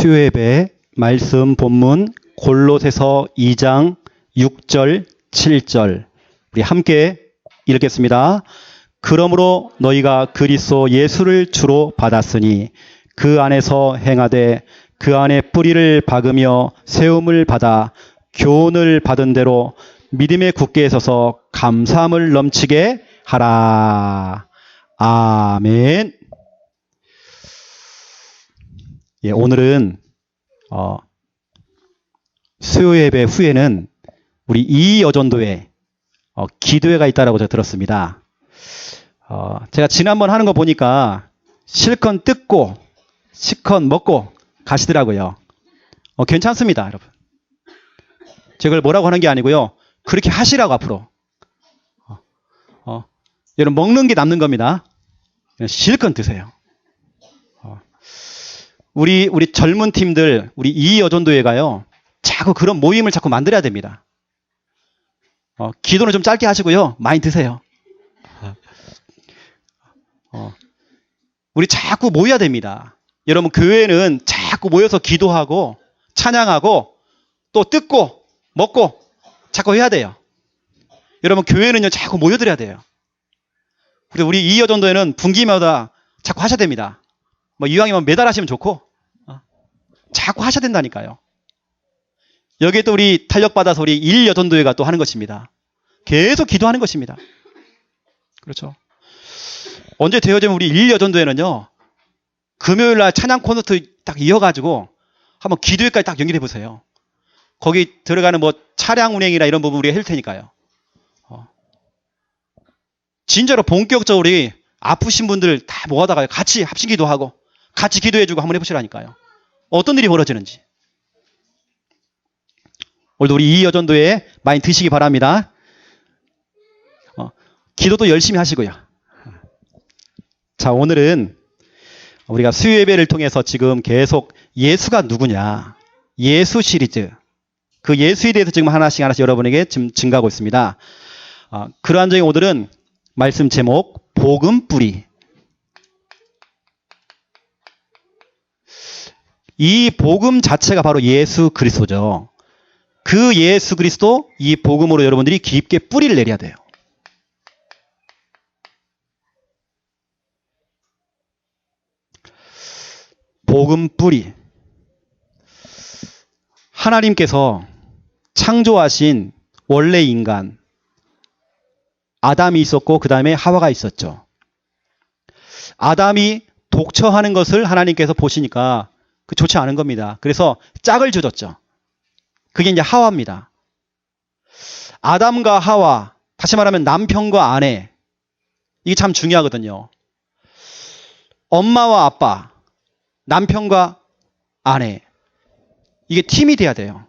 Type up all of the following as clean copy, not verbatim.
수요예배 말씀 본문 골로새서 2장 6절 7절 우리 함께 읽겠습니다. 그러므로 너희가 그리스도 예수를 주로 받았으니 그 안에서 행하되 그 안에 뿌리를 박으며 세움을 받아 교훈을 받은 대로 믿음에 굳게 서서 감사함을 넘치게 하라. 아멘. 예, 오늘은 수요예배 후에는 우리 이여전도회 기도회가 있다라고 제가 들었습니다. 제가 지난번 하는 거 보니까 실컷 뜯고 실컷 먹고 가시더라고요. 괜찮습니다, 여러분. 제가 그걸 뭐라고 하는 게 아니고요. 그렇게 하시라고 앞으로. 여러분 먹는 게 남는 겁니다. 실컷 드세요. 우리 젊은 팀들, 우리 이여전도회가요. 자꾸 그런 모임을 자꾸 만들어야 됩니다. 기도는 좀 짧게 하시고요. 많이 드세요. 우리 자꾸 모여야 됩니다. 여러분 교회는 자꾸 모여서 기도하고 찬양하고 또 뜯고 먹고 자꾸 해야 돼요. 여러분 교회는요 자꾸 모여드려야 돼요. 우리 이여전도회는 분기마다 자꾸 하셔야 됩니다. 뭐 이왕이면 매달 하시면 좋고 자꾸 하셔야 된다니까요. 여기에 또 우리 탄력받아서 우리 일여전도회가 또 하는 것입니다. 계속 기도하는 것입니다. 그렇죠. 언제 되어지면 우리 일여전도회는요. 금요일날 찬양 콘서트 딱 이어가지고 한번 기도회까지 딱 연결해 보세요. 거기 들어가는 뭐 차량 운행이나 이런 부분 우리가 해줄 테니까요. 진짜로 본격적으로 우리 아프신 분들 다 모아다가 같이 합심 기도하고 같이 기도해주고 한번 해보시라니까요. 어떤 일이 벌어지는지. 오늘도 우리 이여전도회 많이 드시기 바랍니다. 기도도 열심히 하시고요. 자, 오늘은 우리가 수요예배를 통해서 지금 계속 예수가 누구냐, 예수 시리즈, 그 예수에 대해서 지금 하나씩 여러분에게 지금 증가하고 있습니다. 그러한 점에 오늘은 말씀 제목 복음뿌리. 이 복음 자체가 바로 예수 그리스도죠. 그 예수 그리스도, 이 복음으로 여러분들이 깊게 뿌리를 내려야 돼요. 복음뿌리. 하나님께서 창조하신 원래 인간 아담이 있었고 그 다음에 하와가 있었죠. 아담이 독처하는 것을 하나님께서 보시니까 그 좋지 않은 겁니다. 그래서 짝을 지어줬죠. 그게 이제 하와입니다. 아담과 하와, 다시 말하면 남편과 아내, 이게 참 중요하거든요. 엄마와 아빠, 남편과 아내, 이게 팀이 돼야 돼요.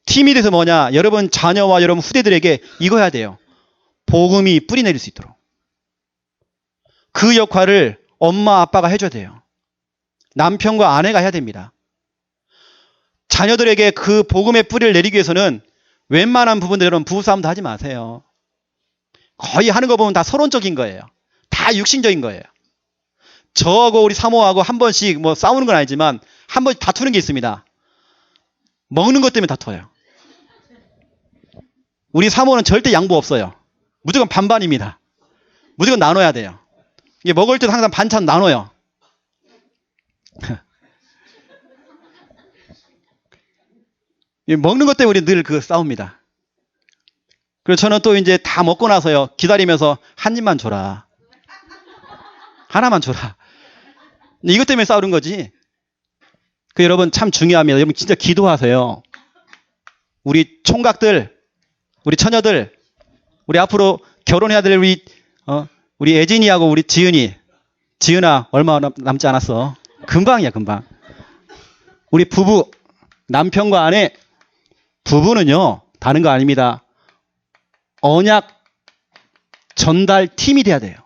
팀이 돼서 뭐냐? 여러분 자녀와 여러분 후대들에게 이거 해야 돼요. 복음이 뿌리 내릴 수 있도록. 그 역할을 엄마 아빠가 해줘야 돼요. 남편과 아내가 해야 됩니다. 자녀들에게 그 복음의 뿌리를 내리기 위해서는 웬만한 부분들 여러분 부부싸움도 하지 마세요. 거의 하는 거 보면 다 서론적인 거예요. 다 육신적인 거예요. 저하고 우리 사모하고 한 번씩 뭐 싸우는 건 아니지만 한 번씩 다투는 게 있습니다. 먹는 것 때문에 다투어요. 우리 사모는 절대 양보 없어요. 무조건 반반입니다. 무조건 나눠야 돼요. 이게 먹을 때도 항상 반찬 나눠요. 먹는 것 때문에 우리 늘 그 싸웁니다. 그래서 저는 또 이제 다 먹고 나서요. 기다리면서 한 입만 줘라. 하나만 줘라. 이것 때문에 싸우는 거지. 그 여러분 참 중요합니다. 여러분 진짜 기도하세요. 우리 총각들, 우리 처녀들, 우리 앞으로 결혼해야 될 우리 애진이하고 우리 지은아 얼마 남지 않았어. 금방이야, 금방. 우리 부부, 남편과 아내, 부부는요, 다른 거 아닙니다. 언약 전달 팀이 돼야 돼요.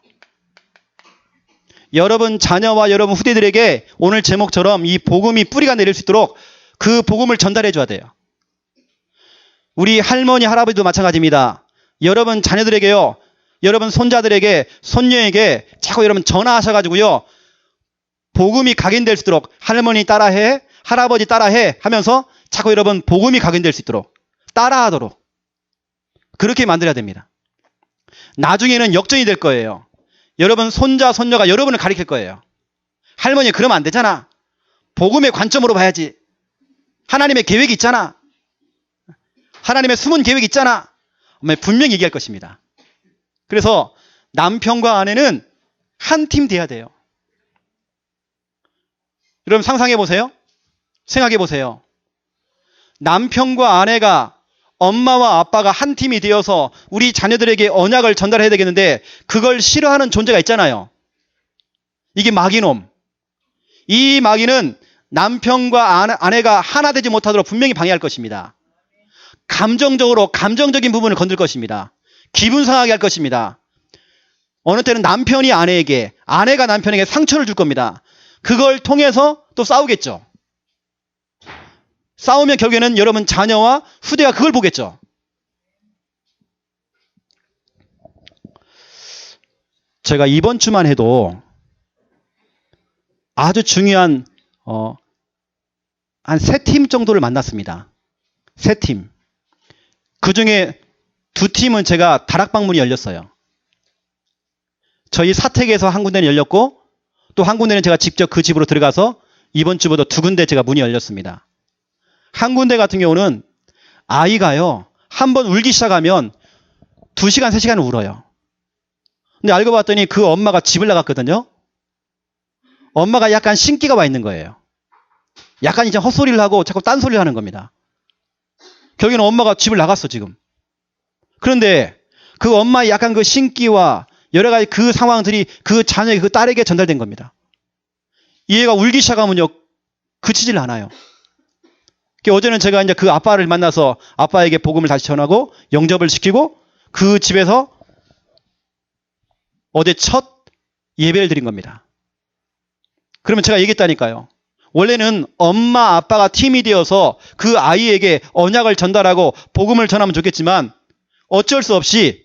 여러분 자녀와 여러분 후대들에게 오늘 제목처럼 이 복음이 뿌리가 내릴 수 있도록 그 복음을 전달해 줘야 돼요. 우리 할머니, 할아버지도 마찬가지입니다. 여러분 자녀들에게요, 여러분 손자들에게, 손녀에게 자꾸 여러분 전화하셔가지고요, 복음이 각인될 수 있도록 할머니 따라해, 할아버지 따라해 하면서 자꾸 여러분 복음이 각인될 수 있도록 따라하도록 그렇게 만들어야 됩니다. 나중에는 역전이 될 거예요. 여러분 손자 손녀가 여러분을 가리킬 거예요. 할머니 그러면 안 되잖아. 복음의 관점으로 봐야지. 하나님의 계획이 있잖아. 하나님의 숨은 계획이 있잖아. 분명히 얘기할 것입니다. 그래서 남편과 아내는 한 팀 돼야 돼요. 여러분 상상해 보세요. 생각해 보세요. 남편과 아내가 엄마와 아빠가 한 팀이 되어서 우리 자녀들에게 언약을 전달해야 되겠는데 그걸 싫어하는 존재가 있잖아요. 이게 마귀놈. 이 마귀는 남편과 아내가 하나 되지 못하도록 분명히 방해할 것입니다. 감정적인 부분을 건들 것입니다. 기분 상하게 할 것입니다. 어느 때는 남편이 아내에게, 아내가 남편에게 상처를 줄 겁니다. 그걸 통해서 또 싸우겠죠. 싸우면 결국에는 여러분 자녀와 후대가 그걸 보겠죠. 제가 이번 주만 해도 아주 중요한 한 3팀 정도를 만났습니다. 3팀. 그 중에 2팀은 제가 다락방문이 열렸어요. 저희 사택에서 한 군데는 열렸고 또 한 군데는 제가 직접 그 집으로 들어가서 이번 주부터 2군데 제가 문이 열렸습니다. 한 군데 같은 경우는 아이가요. 한번 울기 시작하면 2시간, 3시간을 울어요. 근데 알고 봤더니 그 엄마가 집을 나갔거든요. 엄마가 약간 신기가 와 있는 거예요. 약간 이제 헛소리를 하고 자꾸 딴소리를 하는 겁니다. 결국에는 엄마가 집을 나갔어 지금. 그런데 그 엄마의 약간 그 신기와 여러 가지 그 상황들이 그 자녀에게 그 딸에게 전달된 겁니다. 이 애가 울기 시작하면요 그치질 않아요. 어제는 제가 이제 그 아빠를 만나서 아빠에게 복음을 다시 전하고 영접을 시키고 그 집에서 어제 첫 예배를 드린 겁니다. 그러면 제가 얘기했다니까요. 원래는 엄마 아빠가 팀이 되어서 그 아이에게 언약을 전달하고 복음을 전하면 좋겠지만 어쩔 수 없이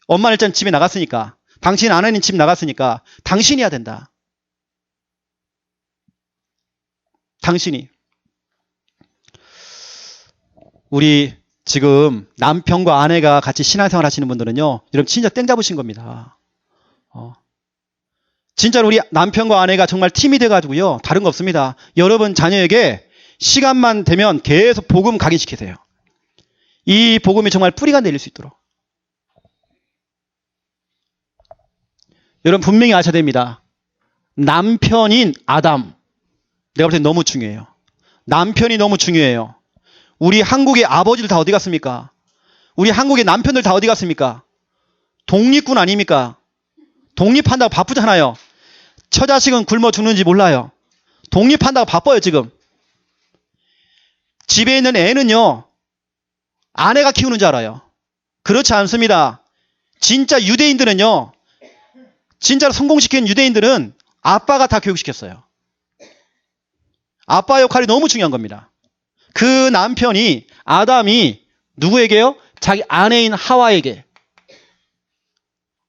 엄마는 일단 집에 나갔으니까 당신 아내는 집 나갔으니까 당신이 해야 된다. 당신이. 우리 지금 남편과 아내가 같이 신앙생활 하시는 분들은요. 여러분 진짜 땡 잡으신 겁니다. 진짜로 우리 남편과 아내가 정말 팀이 돼가지고요. 다른 거 없습니다. 여러분 자녀에게 시간만 되면 계속 복음 각인시키세요. 이 복음이 정말 뿌리가 내릴 수 있도록. 여러분 분명히 아셔야 됩니다. 남편인 아담. 내가 볼 때 너무 중요해요. 남편이 너무 중요해요. 우리 한국의 아버지들 다 어디 갔습니까? 우리 한국의 남편들 다 어디 갔습니까? 독립군 아닙니까? 독립한다고 바쁘잖아요. 처자식은 굶어 죽는지 몰라요. 독립한다고 바빠요 지금. 집에 있는 애는요. 아내가 키우는 줄 알아요. 그렇지 않습니다. 진짜 유대인들은요. 진짜로 성공시킨 유대인들은 아빠가 다 교육시켰어요. 아빠 역할이 너무 중요한 겁니다. 그 남편이 아담이 누구에게요? 자기 아내인 하와에게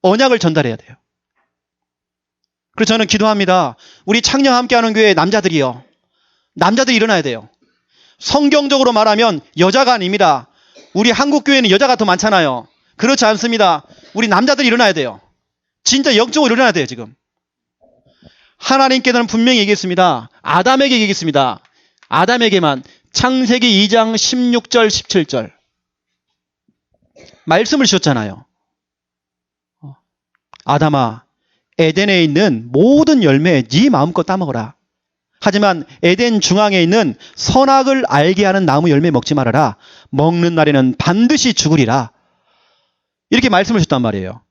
언약을 전달해야 돼요. 그래서 저는 기도합니다. 우리 창녕 함께하는 교회 남자들이요. 남자들이 일어나야 돼요. 성경적으로 말하면 여자가 아닙니다. 우리 한국 교회는 여자가 더 많잖아요. 그렇지 않습니다. 우리 남자들이 일어나야 돼요. 진짜 영적으로 일어나야 돼요 지금. 하나님께서는 분명히 얘기했습니다. 아담에게 얘기했습니다. 아담에게만. 창세기 2장 16절 17절 말씀을 주셨잖아요. 아담아 에덴에 있는 모든 열매 네 마음껏 따먹어라. 하지만 에덴 중앙에 있는 선악을 알게 하는 나무 열매 먹지 말아라. 먹는 날에는 반드시 죽으리라. 이렇게 말씀을 주셨단 말이에요.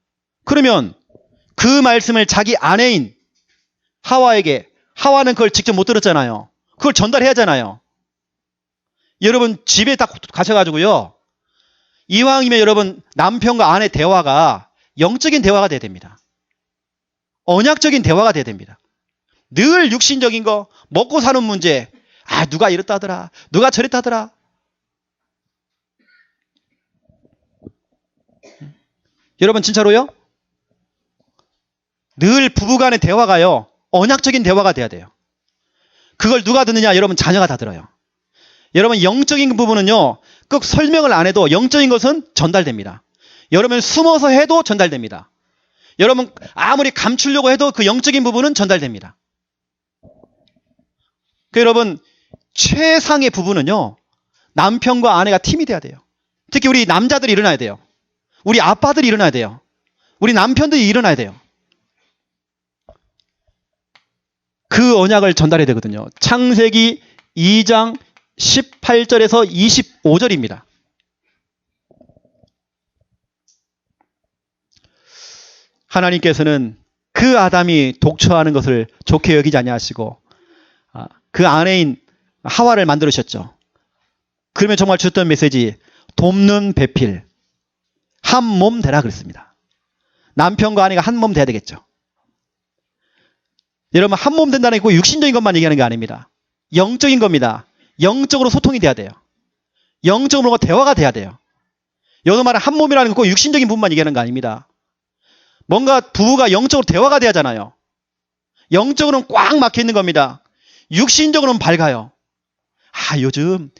그러면 그 말씀을 자기 아내인 하와에게, 하와는 그걸 직접 못 들었잖아요. 그걸 전달해야 하잖아요. 여러분 집에 딱 가셔가지고요. 이왕이면 여러분 남편과 아내 대화가 영적인 대화가 돼야 됩니다. 언약적인 대화가 돼야 됩니다. 늘 육신적인 거, 먹고 사는 문제, 누가 이렇다더라, 누가 저랬다더라. 여러분 진짜로요? 늘 부부간의 대화가요. 언약적인 대화가 돼야 돼요. 그걸 누가 듣느냐? 여러분 자녀가 다 들어요. 여러분 영적인 부분은요. 꼭 설명을 안 해도 영적인 것은 전달됩니다. 여러분 숨어서 해도 전달됩니다. 여러분 아무리 감추려고 해도 그 영적인 부분은 전달됩니다. 여러분 최상의 부부는요. 남편과 아내가 팀이 돼야 돼요. 특히 우리 남자들이 일어나야 돼요. 우리 아빠들이 일어나야 돼요. 우리 남편들이 일어나야 돼요. 그 언약을 전달해야 되거든요. 창세기 2장 18절에서 25절입니다. 하나님께서는 그 아담이 독처하는 것을 좋게 여기지 아니하시고 그 아내인 하와를 만들으셨죠. 그러면 정말 주셨던 메시지 돕는 배필 한 몸 되라 그랬습니다. 남편과 아내가 한 몸 돼야 되겠죠. 여러분 한 몸 된다는 게 꼭 육신적인 것만 얘기하는 게 아닙니다. 영적인 겁니다. 영적으로 소통이 돼야 돼요. 영적으로 대화가 돼야 돼요. 여기서 말하는 한 몸이라는 건 꼭 육신적인 부분만 얘기하는 거 아닙니다. 뭔가 부부가 영적으로 대화가 돼야 하잖아요. 영적으로는 꽉 막혀 있는 겁니다. 육신적으로는 밝아요. 요즘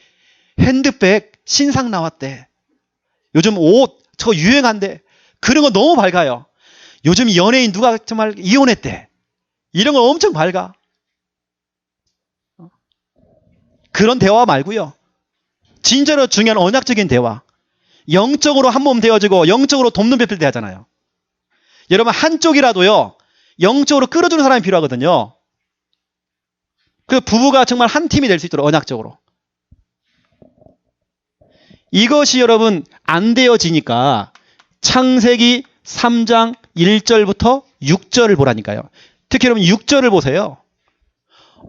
핸드백 신상 나왔대. 요즘 옷 저거 유행한대. 그런 거 너무 밝아요. 요즘 연예인 누가 정말 이혼했대. 이런 거 엄청 밝아. 그런 대화 말고요. 진짜로 중요한 언약적인 대화. 영적으로 한 몸 되어지고 영적으로 돕는 배필 되잖아요. 여러분 한쪽이라도요. 영적으로 끌어주는 사람이 필요하거든요. 그 부부가 정말 한 팀이 될 수 있도록 언약적으로. 이것이 여러분 안 되어지니까 창세기 3장 1절부터 6절을 보라니까요. 특히 여러분 6절을 보세요.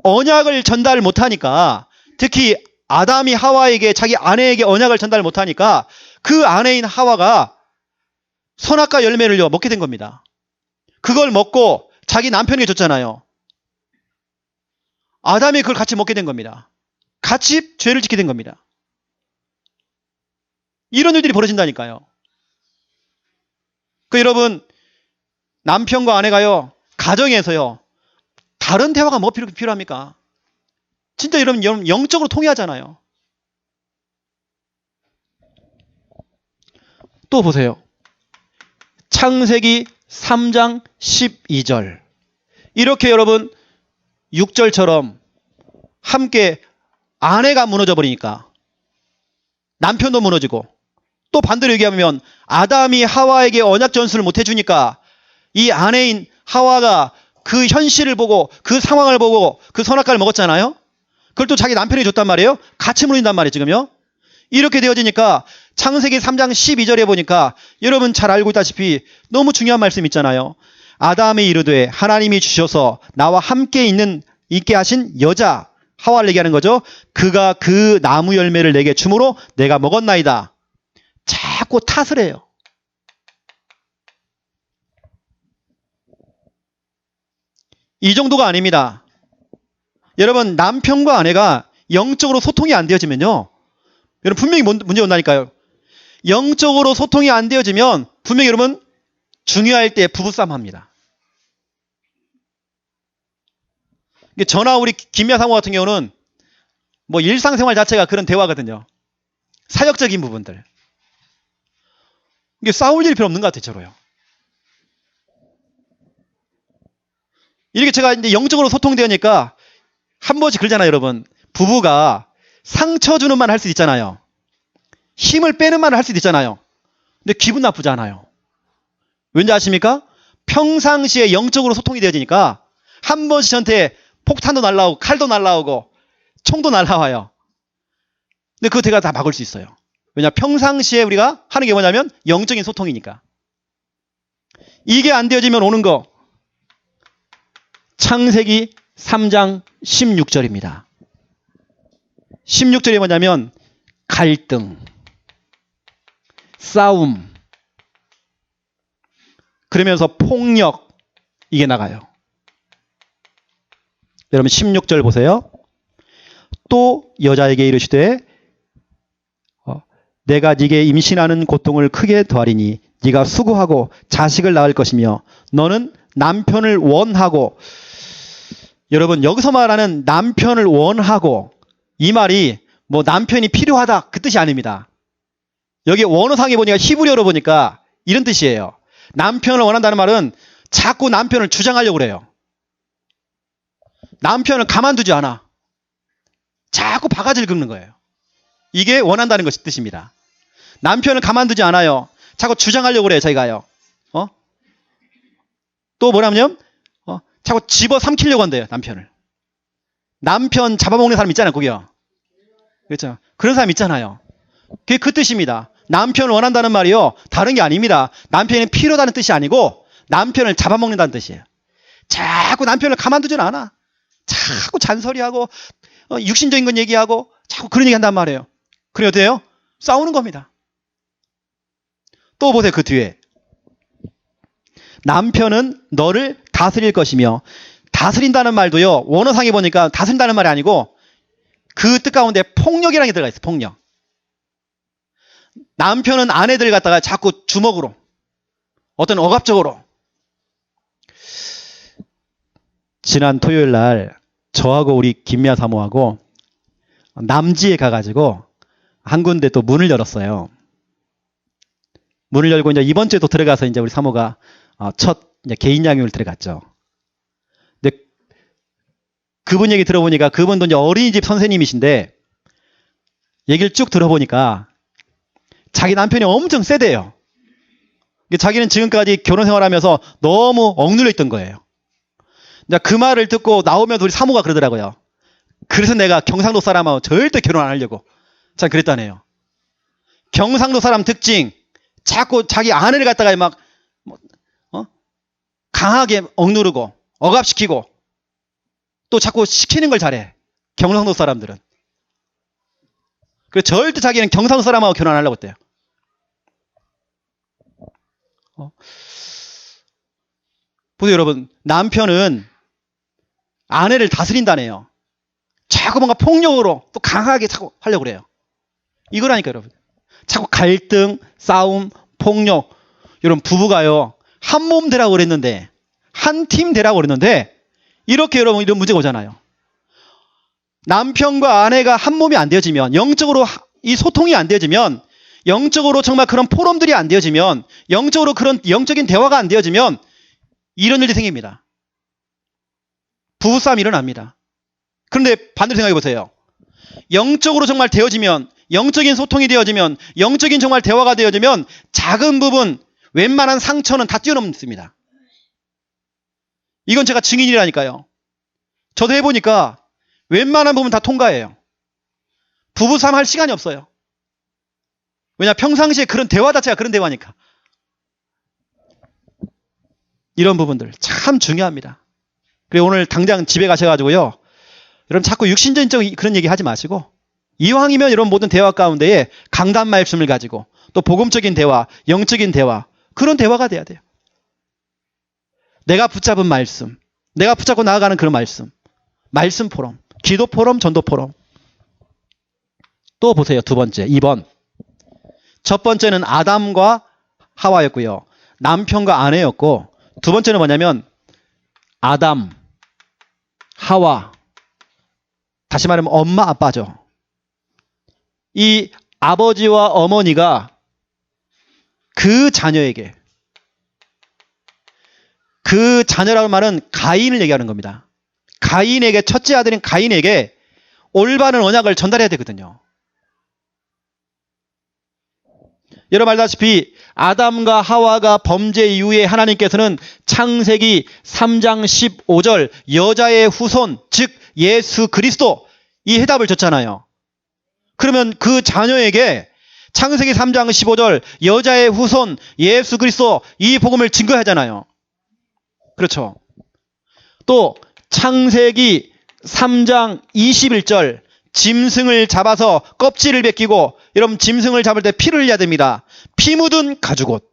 언약을 전달 못하니까 특히 아담이 하와에게 자기 아내에게 언약을 전달 못하니까 그 아내인 하와가 선악과 열매를 먹게 된 겁니다. 그걸 먹고 자기 남편에게 줬잖아요. 아담이 그걸 같이 먹게 된 겁니다. 같이 죄를 짓게 된 겁니다. 이런 일들이 벌어진다니까요. 여러분 남편과 아내가요. 가정에서요. 다른 대화가 뭐 필요합니까? 진짜 여러분 영적으로 통해하잖아요. 또 보세요. 창세기 3장 12절. 이렇게 여러분 6절처럼 함께 아내가 무너져 버리니까 남편도 무너지고 또 반대로 얘기하면 아담이 하와에게 언약 전수를 못 해주니까 이 아내인 하와가 그 현실을 보고 그 상황을 보고 그 선악과를 먹었잖아요. 그걸 또 자기 남편이 줬단 말이에요. 같이 무너진단 말이에요. 지금요. 이렇게 되어지니까 창세기 3장 12절에 보니까 여러분 잘 알고 있다시피 너무 중요한 말씀 있잖아요. 아담이 이르되 하나님이 주셔서 나와 함께 있게 하신 여자 하와를 얘기하는 거죠. 그가 그 나무 열매를 내게 주므로 내가 먹었나이다. 자꾸 탓을 해요. 이 정도가 아닙니다. 여러분 남편과 아내가 영적으로 소통이 안 되어지면요. 여러분 분명히 문제 온다니까요. 영적으로 소통이 안 되어지면 분명히 여러분 중요할 때 부부싸움 합니다. 저나 우리 김야 사모 같은 경우는 뭐 일상생활 자체가 그런 대화거든요. 사역적인 부분들. 이게 싸울 일이 별로 없는 것 같아요. 저로요. 이렇게 제가 이제 영적으로 소통되니까 한 번씩 그러잖아요, 여러분. 부부가 상처 주는 말 할 수 있잖아요. 힘을 빼는 말을 할 수도 있잖아요. 근데 기분 나쁘잖아요. 왠지 아십니까? 평상시에 영적으로 소통이 되어지니까 한 번씩 저한테 폭탄도 날라오고 칼도 날라오고 총도 날라와요. 근데 그거 제가 다 막을 수 있어요. 왜냐? 평상시에 우리가 하는 게 뭐냐면 영적인 소통이니까. 이게 안 되어지면 오는 거. 창세기 3장 16절입니다. 16절이 뭐냐면 갈등, 싸움, 그러면서 폭력, 이게 나가요. 여러분 16절 보세요. 또 여자에게 이르시되 내가 네게 임신하는 고통을 크게 더하리니 네가 수고하고 자식을 낳을 것이며 너는 남편을 원하고 여러분, 여기서 말하는 남편을 원하고, 이 말이 뭐 남편이 필요하다 그 뜻이 아닙니다. 여기 원어상에 보니까, 히브리어로 보니까 이런 뜻이에요. 남편을 원한다는 말은 자꾸 남편을 주장하려고 그래요. 남편을 가만두지 않아. 자꾸 바가지를 긁는 거예요. 이게 원한다는 것이 뜻입니다. 남편을 가만두지 않아요. 자꾸 주장하려고 그래요, 자기가요. 또 뭐냐면, 자꾸 집어삼키려고 한대요, 남편을. 남편 잡아먹는 사람 있잖아요, 거기요. 그렇죠? 그런 사람 있잖아요. 그게 그 뜻입니다. 남편을 원한다는 말이요, 다른 게 아닙니다. 남편이 필요하다는 뜻이 아니고, 남편을 잡아먹는다는 뜻이에요. 자꾸 남편을 가만두지는 않아. 자꾸 잔소리하고, 육신적인 건 얘기하고, 자꾸 그런 얘기 한단 말이에요. 그래, 어때요? 싸우는 겁니다. 또 보세요, 그 뒤에. 남편은 너를 다스릴 것이며, 다스린다는 말도요, 원어상에 보니까 다스린다는 말이 아니고, 그 뜻 가운데 폭력이라는 게 들어가 있어요, 폭력. 남편은 아내들 갖다가 자꾸 주먹으로, 어떤 억압적으로. 지난 토요일 날, 저하고 우리 김미아 사모하고, 남지에 가가지고, 한 군데 또 문을 열었어요. 문을 열고 이제 이번 주에 또 들어가서 이제 우리 사모가 첫 이제 개인 양육을 들어갔죠. 근데 그분 얘기 들어보니까 그분도 이제 어린이집 선생님이신데 얘기를 쭉 들어보니까 자기 남편이 엄청 세대요. 자기는 지금까지 결혼 생활하면서 너무 억눌려 있던 거예요. 그 말을 듣고 나오면서 우리 사모가 그러더라고요. 그래서 내가 경상도 사람하고 절대 결혼 안 하려고. 참 그랬다네요. 경상도 사람 특징, 자꾸 자기 아내를 갖다가 막 강하게 억누르고 억압시키고 또 자꾸 시키는 걸 잘해. 경상도 사람들은. 그래서 절대 자기는 경상도 사람하고 결혼 안 하려고 했대요. 보세요, 여러분. 남편은 아내를 다스린다네요. 자꾸 뭔가 폭력으로 또 강하게 자꾸 하려고 그래요. 이거라니까, 여러분. 자꾸 갈등, 싸움, 폭력. 여러분, 부부가요, 한 몸 되라고 그랬는데, 한 팀 되라고 그랬는데, 이렇게 여러분, 이런 문제가 오잖아요. 남편과 아내가 한 몸이 안 되어지면, 영적으로 이 소통이 안 되어지면, 영적으로 정말 그런 포럼들이 안 되어지면, 영적으로 그런 영적인 대화가 안 되어지면, 이런 일이 생깁니다. 부부싸움이 일어납니다. 그런데 반대로 생각해 보세요. 영적으로 정말 되어지면, 영적인 소통이 되어지면, 영적인 정말 대화가 되어지면 작은 부분, 웬만한 상처는 다 뛰어넘습니다. 이건 제가 증인이라니까요. 저도 해보니까 웬만한 부분 다 통과해요. 부부싸움 할 시간이 없어요. 왜냐, 평상시에 그런 대화 자체가 그런 대화니까. 이런 부분들 참 중요합니다. 그리고 오늘 당장 집에 가셔가지고요, 여러분 자꾸 육신적인 그런 얘기 하지 마시고, 이왕이면 이런 모든 대화 가운데에 강단 말씀을 가지고 또 복음적인 대화, 영적인 대화, 그런 대화가 돼야 돼요. 내가 붙잡은 말씀, 내가 붙잡고 나아가는 그런 말씀, 말씀 포럼, 기도 포럼, 전도 포럼. 또 보세요. 두 번째, 2번. 첫 번째는 아담과 하와였고요. 남편과 아내였고, 두 번째는 뭐냐면 아담, 하와, 다시 말하면 엄마, 아빠죠. 이 아버지와 어머니가 그 자녀에게, 그 자녀라는 말은 가인을 얘기하는 겁니다. 가인에게, 첫째 아들인 가인에게 올바른 언약을 전달해야 되거든요. 여러분 알다시피 아담과 하와가 범죄 이후에 하나님께서는 창세기 3장 15절 여자의 후손, 즉 예수 그리스도, 이 해답을 줬잖아요. 그러면 그 자녀에게 창세기 3장 15절 여자의 후손 예수 그리스도, 이 복음을 증거하잖아요. 그렇죠. 또 창세기 3장 21절 짐승을 잡아서 껍질을 벗기고, 여러분 짐승을 잡을 때 피를 흘려야 됩니다. 피 묻은 가죽옷.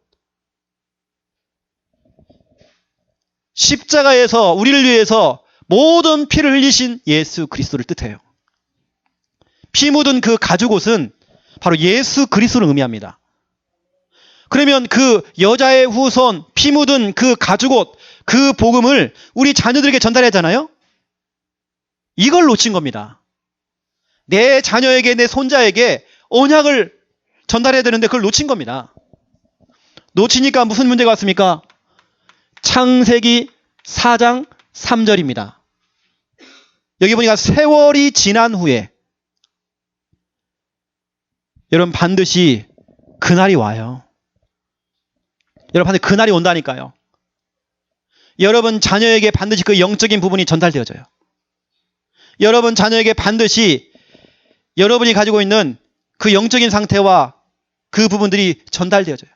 십자가에서 우리를 위해서 모든 피를 흘리신 예수 그리스도를 뜻해요. 피 묻은 그 가죽옷은 바로 예수 그리스도를 의미합니다. 그러면 그 여자의 후손, 피 묻은 그 가죽옷, 그 복음을 우리 자녀들에게 전달하잖아요. 이걸 놓친 겁니다. 내 자녀에게, 내 손자에게 언약을 전달해야 되는데 그걸 놓친 겁니다. 놓치니까 무슨 문제가 왔습니까? 창세기 4장 3절입니다. 여기 보니까 세월이 지난 후에 여러분 반드시 그날이 와요. 여러분 반드시 그날이 온다니까요. 여러분 자녀에게 반드시 그 영적인 부분이 전달되어져요. 여러분 자녀에게 반드시 여러분이 가지고 있는 그 영적인 상태와 그 부분들이 전달되어져요.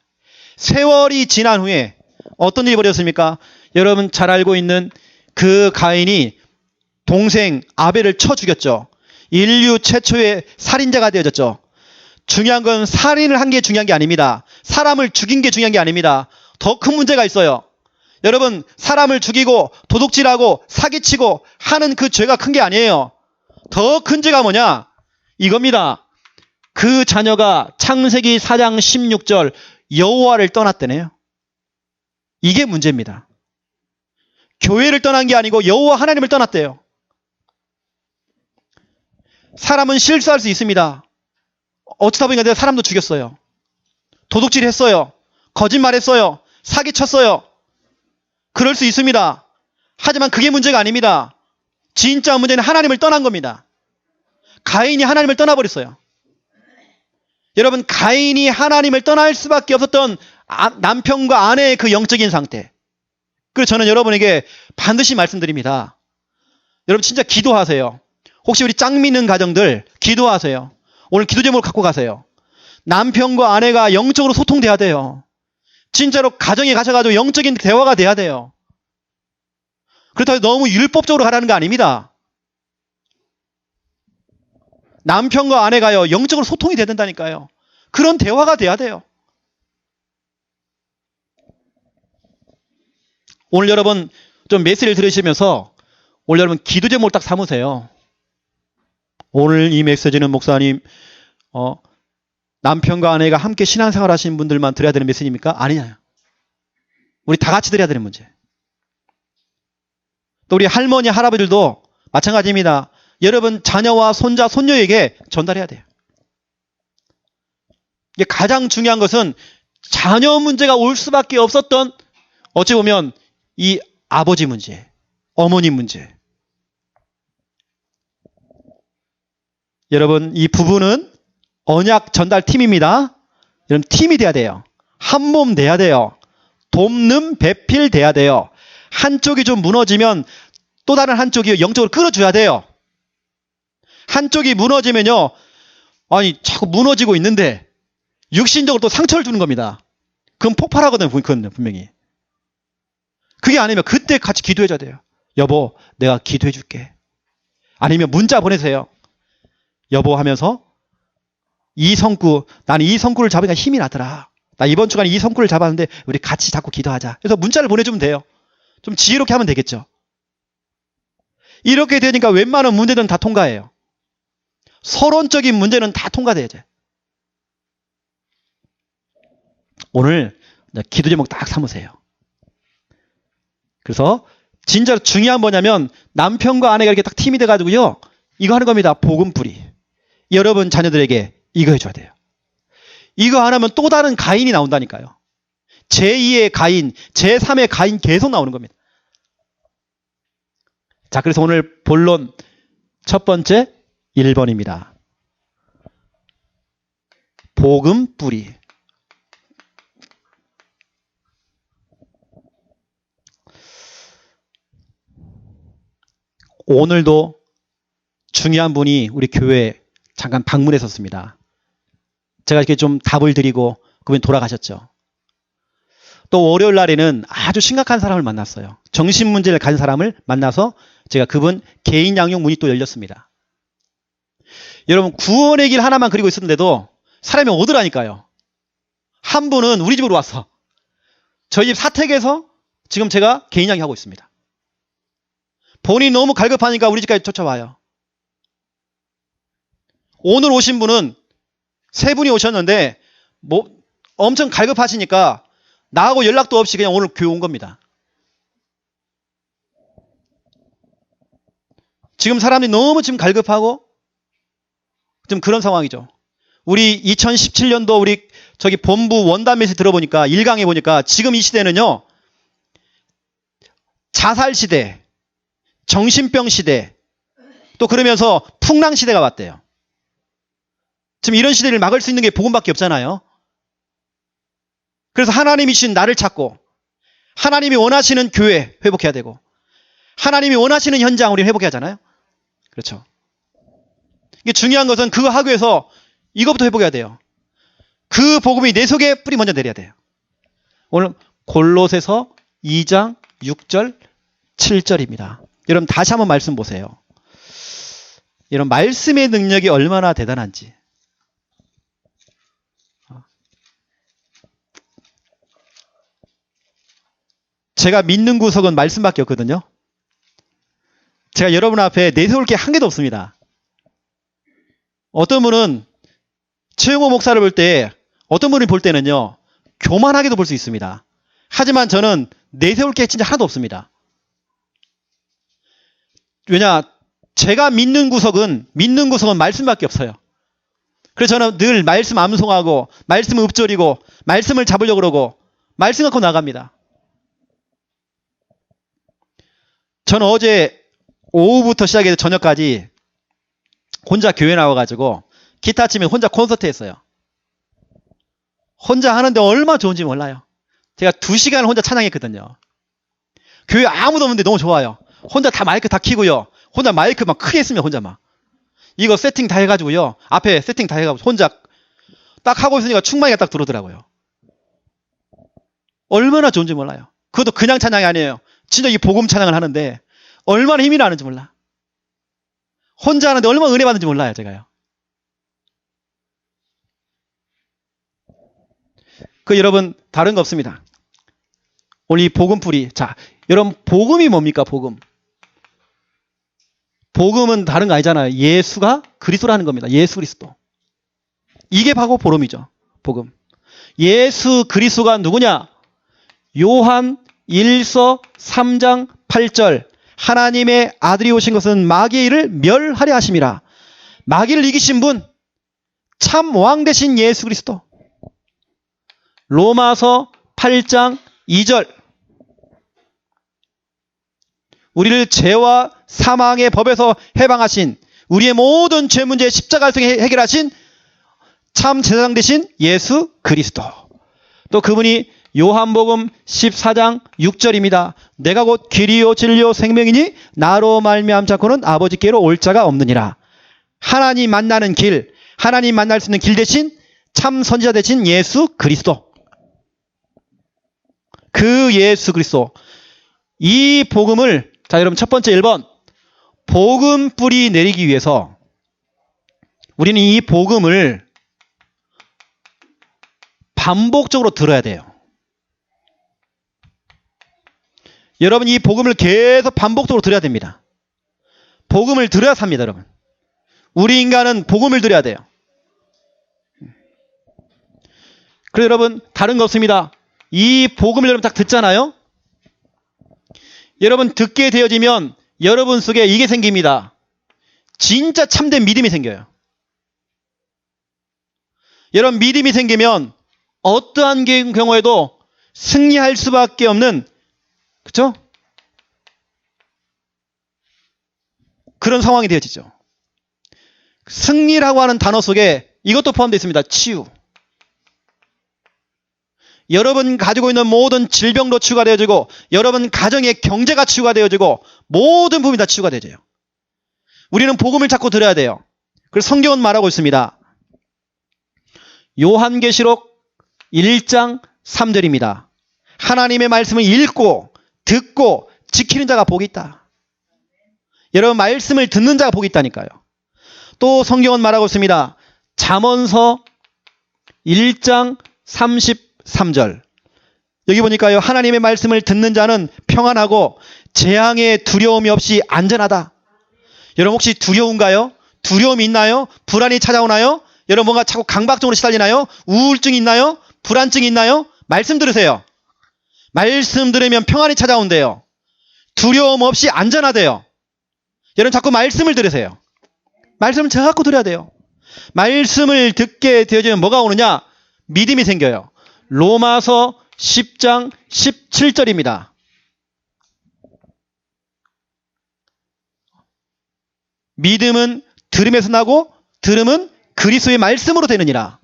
세월이 지난 후에 어떤 일이 벌어졌습니까? 여러분 잘 알고 있는 그 가인이 동생 아벨을 쳐 죽였죠. 인류 최초의 살인자가 되어졌죠. 중요한 건 살인을 한 게 중요한 게 아닙니다. 사람을 죽인 게 중요한 게 아닙니다. 더 큰 문제가 있어요. 여러분 사람을 죽이고 도둑질하고 사기치고 하는 그 죄가 큰 게 아니에요. 더 큰 죄가 뭐냐? 이겁니다. 그 자녀가 창세기 4장 16절 여호와를 떠났다네요. 이게 문제입니다. 교회를 떠난 게 아니고 여호와 하나님을 떠났대요. 사람은 실수할 수 있습니다. 어쩌다 보니까 내가 사람도 죽였어요. 도둑질했어요. 거짓말했어요. 사기쳤어요. 그럴 수 있습니다. 하지만 그게 문제가 아닙니다. 진짜 문제는 하나님을 떠난 겁니다. 가인이 하나님을 떠나버렸어요. 여러분 가인이 하나님을 떠날 수밖에 없었던 남편과 아내의 그 영적인 상태. 그래서 저는 여러분에게 반드시 말씀드립니다. 여러분 진짜 기도하세요. 혹시 우리 짝 믿는 가정들 기도하세요. 오늘 기도 제목을 갖고 가세요. 남편과 아내가 영적으로 소통돼야 돼요. 진짜로 가정에 가셔가지고 영적인 대화가 돼야 돼요. 그렇다고 너무 율법적으로 가라는 거 아닙니다. 남편과 아내가요 영적으로 소통이 돼야 된다니까요. 그런 대화가 돼야 돼요. 오늘 여러분 좀 메시지를 들으시면서 오늘 여러분 기도 제목을 딱 삼으세요. 오늘 이 메시지는 목사님 남편과 아내가 함께 신앙생활 하시는 분들만 들어야 되는 메시지입니까? 아니냐. 우리 다 같이 들어야 되는 문제. 또 우리 할머니 할아버지들도 마찬가지입니다. 여러분 자녀와 손자 손녀에게 전달해야 돼요. 이게 가장 중요한 것은 자녀 문제가 올 수밖에 없었던 어찌 보면 이 아버지 문제, 어머니 문제. 여러분 이 부부는 언약 전달 팀입니다. 여러분 팀이 돼야 돼요. 한 몸 돼야 돼요. 돕는 배필 돼야 돼요. 한쪽이 좀 무너지면 또 다른 한쪽이 영적으로 끌어줘야 돼요. 한쪽이 무너지면요. 아니 자꾸 무너지고 있는데 육신적으로 또 상처를 주는 겁니다. 그건 폭발하거든요. 그건 분명히. 그게 아니면 그때 같이 기도해줘야 돼요. 여보 내가 기도해 줄게. 아니면 문자 보내세요. 여보 하면서 이 성구 나는 이 성구를 잡으니까 힘이 나더라. 나 이번 주간에 이 성구를 잡았는데 우리 같이 잡고 기도하자. 그래서 문자를 보내주면 돼요. 좀 지혜롭게 하면 되겠죠. 이렇게 되니까 웬만한 문제는 다 통과해요. 서론적인 문제는 다 통과돼야죠. 오늘 기도 제목 딱 삼으세요. 그래서 진짜로 중요한 뭐냐면 남편과 아내가 이렇게 딱 팀이 돼가지고요. 이거 하는 겁니다. 복음뿌리. 여러분 자녀들에게 이거 해줘야 돼요. 이거 안 하면 또 다른 가인이 나온다니까요. 제2의 가인, 제3의 가인 계속 나오는 겁니다. 자, 그래서 오늘 본론 첫 번째 1번입니다. 복음뿌리. 오늘도 중요한 분이 우리 교회에 잠깐 방문했었습니다. 제가 이렇게 좀 답을 드리고 그분이 돌아가셨죠. 또 월요일 날에는 아주 심각한 사람을 만났어요. 정신 문제를 가진 사람을 만나서 제가 그분 개인 양육 문이 또 열렸습니다. 여러분 구원의 길 하나만 그리고 있었는데도 사람이 오더라니까요. 한 분은 우리 집으로 왔어. 저희 집 사택에서 지금 제가 개인 양육하고 있습니다. 본인이 너무 갈급하니까 우리 집까지 쫓아와요. 오늘 오신 분은 세 분이 오셨는데 뭐 엄청 갈급하시니까 나하고 연락도 없이 그냥 오늘 교회 온 겁니다. 지금 사람들이 너무 지금 갈급하고 좀 그런 상황이죠. 우리 2017년도 우리 저기 본부 원단 메시지 들어보니까 1강에 보니까 지금 이 시대는요. 자살 시대, 정신병 시대, 또 그러면서 풍랑 시대가 왔대요. 지금 이런 시대를 막을 수 있는 게 복음밖에 없잖아요. 그래서 하나님이 주신 나를 찾고 하나님이 원하시는 교회 회복해야 되고 하나님이 원하시는 현장 우리 회복해야 하잖아요. 그렇죠. 이게 중요한 것은 그거 하기 위해서 이것부터 회복해야 돼요. 그 복음이 내 속에 뿌리 먼저 내려야 돼요. 오늘 골로새서 2장 6절 7절입니다. 여러분 다시 한번 말씀 보세요. 여러분 말씀의 능력이 얼마나 대단한지. 제가 믿는 구석은 말씀밖에 없거든요. 제가 여러분 앞에 내세울 게 한 개도 없습니다. 어떤 분은 최영호 목사를 볼 때 어떤 분이 볼 때는요. 교만하게도 볼 수 있습니다. 하지만 저는 내세울 게 진짜 하나도 없습니다. 왜냐? 제가 믿는 구석은 말씀밖에 없어요. 그래서 저는 늘 말씀 암송하고 말씀 읊조리고 말씀을 잡으려고 그러고 말씀 갖고 나갑니다. 저는 어제 오후부터 시작해서 저녁까지 혼자 교회 나와가지고 기타 치면 혼자 콘서트 했어요. 혼자 하는데 얼마나 좋은지 몰라요. 제가 2시간을 혼자 찬양했거든요. 교회 아무도 없는데 너무 좋아요. 혼자 다 마이크 다 켜고요. 혼자 마이크 막 크게 했으면 혼자 막. 이거 세팅 다 해가지고요. 앞에 세팅 다 해가지고 혼자 딱 하고 있으니까 충만이가 딱 들어오더라고요. 얼마나 좋은지 몰라요. 그것도 그냥 찬양이 아니에요. 진짜 이 복음 찬양을 하는데 얼마나 힘이 나는지 몰라. 혼자 하는데 얼마나 은혜 받는지 몰라요, 제가요. 그 여러분 다른 거 없습니다. 오늘 이 복음뿌리. 자, 여러분 복음이 뭡니까? 복음. 복음은 다른 거 아니잖아요. 예수가 그리스도라는 겁니다. 예수 그리스도. 이게 바로 복음이죠. 복음. 예수 그리스도가 누구냐? 요한 1서 3장 8절. 하나님의 아들이 오신 것은 마귀의 일을 멸하려 하심이라. 마귀를 이기신 분, 참 왕 되신 예수 그리스도. 로마서 8장 2절. 우리를 죄와 사망의 법에서 해방하신, 우리의 모든 죄 문제 십자가를 통해 해결하신 참 제사장 되신 예수 그리스도. 또 그분이 요한복음 14장 6절입니다. 내가 곧 길이요 진리요 생명이니 나로 말미암자고는 아버지께로 올 자가 없느니라. 하나님 만나는 길, 하나님 만날 수 있는 길 대신 참 선지자 되신 예수 그리스도. 그 예수 그리스도. 이 복음을, 자 여러분 첫 번째 1번, 복음 뿌리 내리기 위해서 우리는 이 복음을 반복적으로 들어야 돼요. 여러분 이 복음을 계속 반복적으로 들어야 됩니다. 복음을 들어야 삽니다, 여러분. 우리 인간은 복음을 들어야 돼요. 그래서 여러분 다른 거 없습니다. 이 복음을 여러분 딱 듣잖아요. 여러분 듣게 되어지면 여러분 속에 이게 생깁니다. 진짜 참된 믿음이 생겨요. 여러분 믿음이 생기면 어떠한 경우에도 승리할 수밖에 없는, 그렇죠? 그런 상황이 되어지죠. 승리라고 하는 단어 속에 이것도 포함되어 있습니다. 치유. 여러분 가지고 있는 모든 질병도 치유가 되어지고 여러분 가정의 경제가 치유가 되어지고 모든 부분이 다 치유가 되어져요. 우리는 복음을 자꾸 들어야 돼요. 그래서 성경은 말하고 있습니다. 요한계시록 1장 3절입니다. 하나님의 말씀을 읽고 듣고 지키는 자가 복이 있다. 여러분 말씀을 듣는 자가 복이 있다니까요. 또 성경은 말하고 있습니다. 잠언서 1장 33절. 여기 보니까요. 하나님의 말씀을 듣는 자는 평안하고 재앙의 두려움이 없이 안전하다. 여러분 혹시 두려운가요? 두려움이 있나요? 불안이 찾아오나요? 여러분 뭔가 자꾸 강박증으로 시달리나요? 우울증이 있나요? 불안증이 있나요? 말씀 들으세요. 말씀 들으면 평안이 찾아온대요. 두려움 없이 안전하대요. 여러분 자꾸 말씀을 들으세요. 말씀을 자꾸 들어야 돼요. 말씀을 듣게 되어지면 뭐가 오느냐? 믿음이 생겨요. 로마서 10장 17절입니다. 믿음은 들음에서 나고 들음은 그리스도의 말씀으로 되느니라.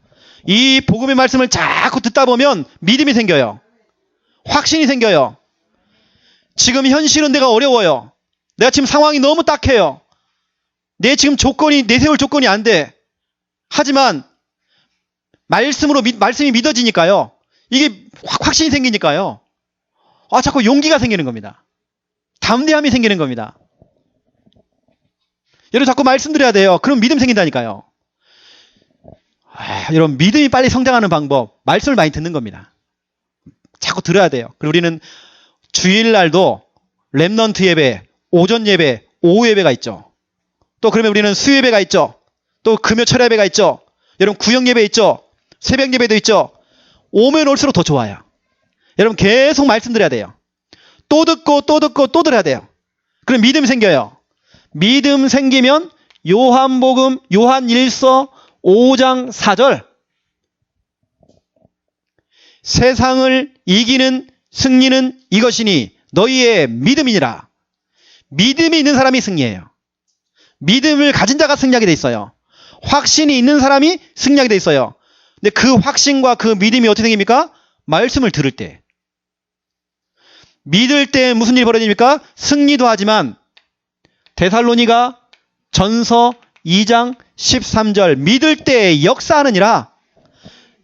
이 복음의 말씀을 자꾸 듣다 보면 믿음이 생겨요. 확신이 생겨요. 지금 현실은 내가 어려워요. 내가 지금 상황이 너무 딱해요. 내 지금 조건이 내세울 조건이 안 돼. 하지만 말씀이 믿어지니까요. 이게 확신이 생기니까요. 자꾸 용기가 생기는 겁니다. 담대함이 생기는 겁니다. 여러분 자꾸 말씀드려야 돼요. 그럼 믿음 생긴다니까요. 여러분 믿음이 빨리 성장하는 방법, 말씀을 많이 듣는 겁니다. 자꾸 들어야 돼요. 그리고 우리는 주일날도 렘넌트 예배, 오전 예배, 오후 예배가 있죠. 또 그러면 우리는 수예배가 있죠. 또 금요 철야 예배가 있죠. 여러분 구역 예배 있죠. 새벽 예배도 있죠. 오면 올수록 더 좋아요. 여러분 계속 말씀드려야 돼요. 또 듣고 또 듣고 또 들어야 돼요. 그럼 믿음 생겨요. 믿음 생기면 요한복음 요한1서 5장 4절 세상을 이기는 승리는 이것이니 너희의 믿음이니라. 믿음이 있는 사람이 승리해요. 믿음을 가진 자가 승리하게 돼 있어요. 확신이 있는 사람이 승리하게 돼 있어요. 근데 그 확신과 그 믿음이 어떻게 생깁니까? 말씀을 들을 때. 믿을 때 무슨 일이 벌어집니까? 승리도 하지만 데살로니가 전서 2장 13절 믿을 때 역사하느니라.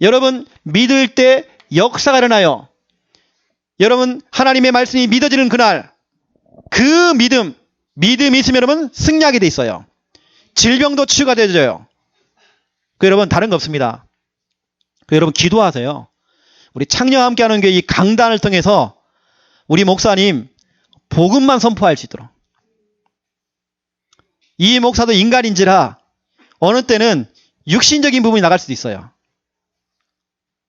여러분 믿을 때 역사가 일어나요. 여러분 하나님의 말씀이 믿어지는 그날 그 믿음이 있으면 여러분 승리하게 돼 있어요. 질병도 치유가 되어져요. 여러분 다른 거 없습니다. 여러분 기도하세요. 우리 창녀와 함께하는 교회 이 강단을 통해서 우리 목사님 복음만 선포할 수 있도록. 이 목사도 인간인지라 어느 때는 육신적인 부분이 나갈 수도 있어요.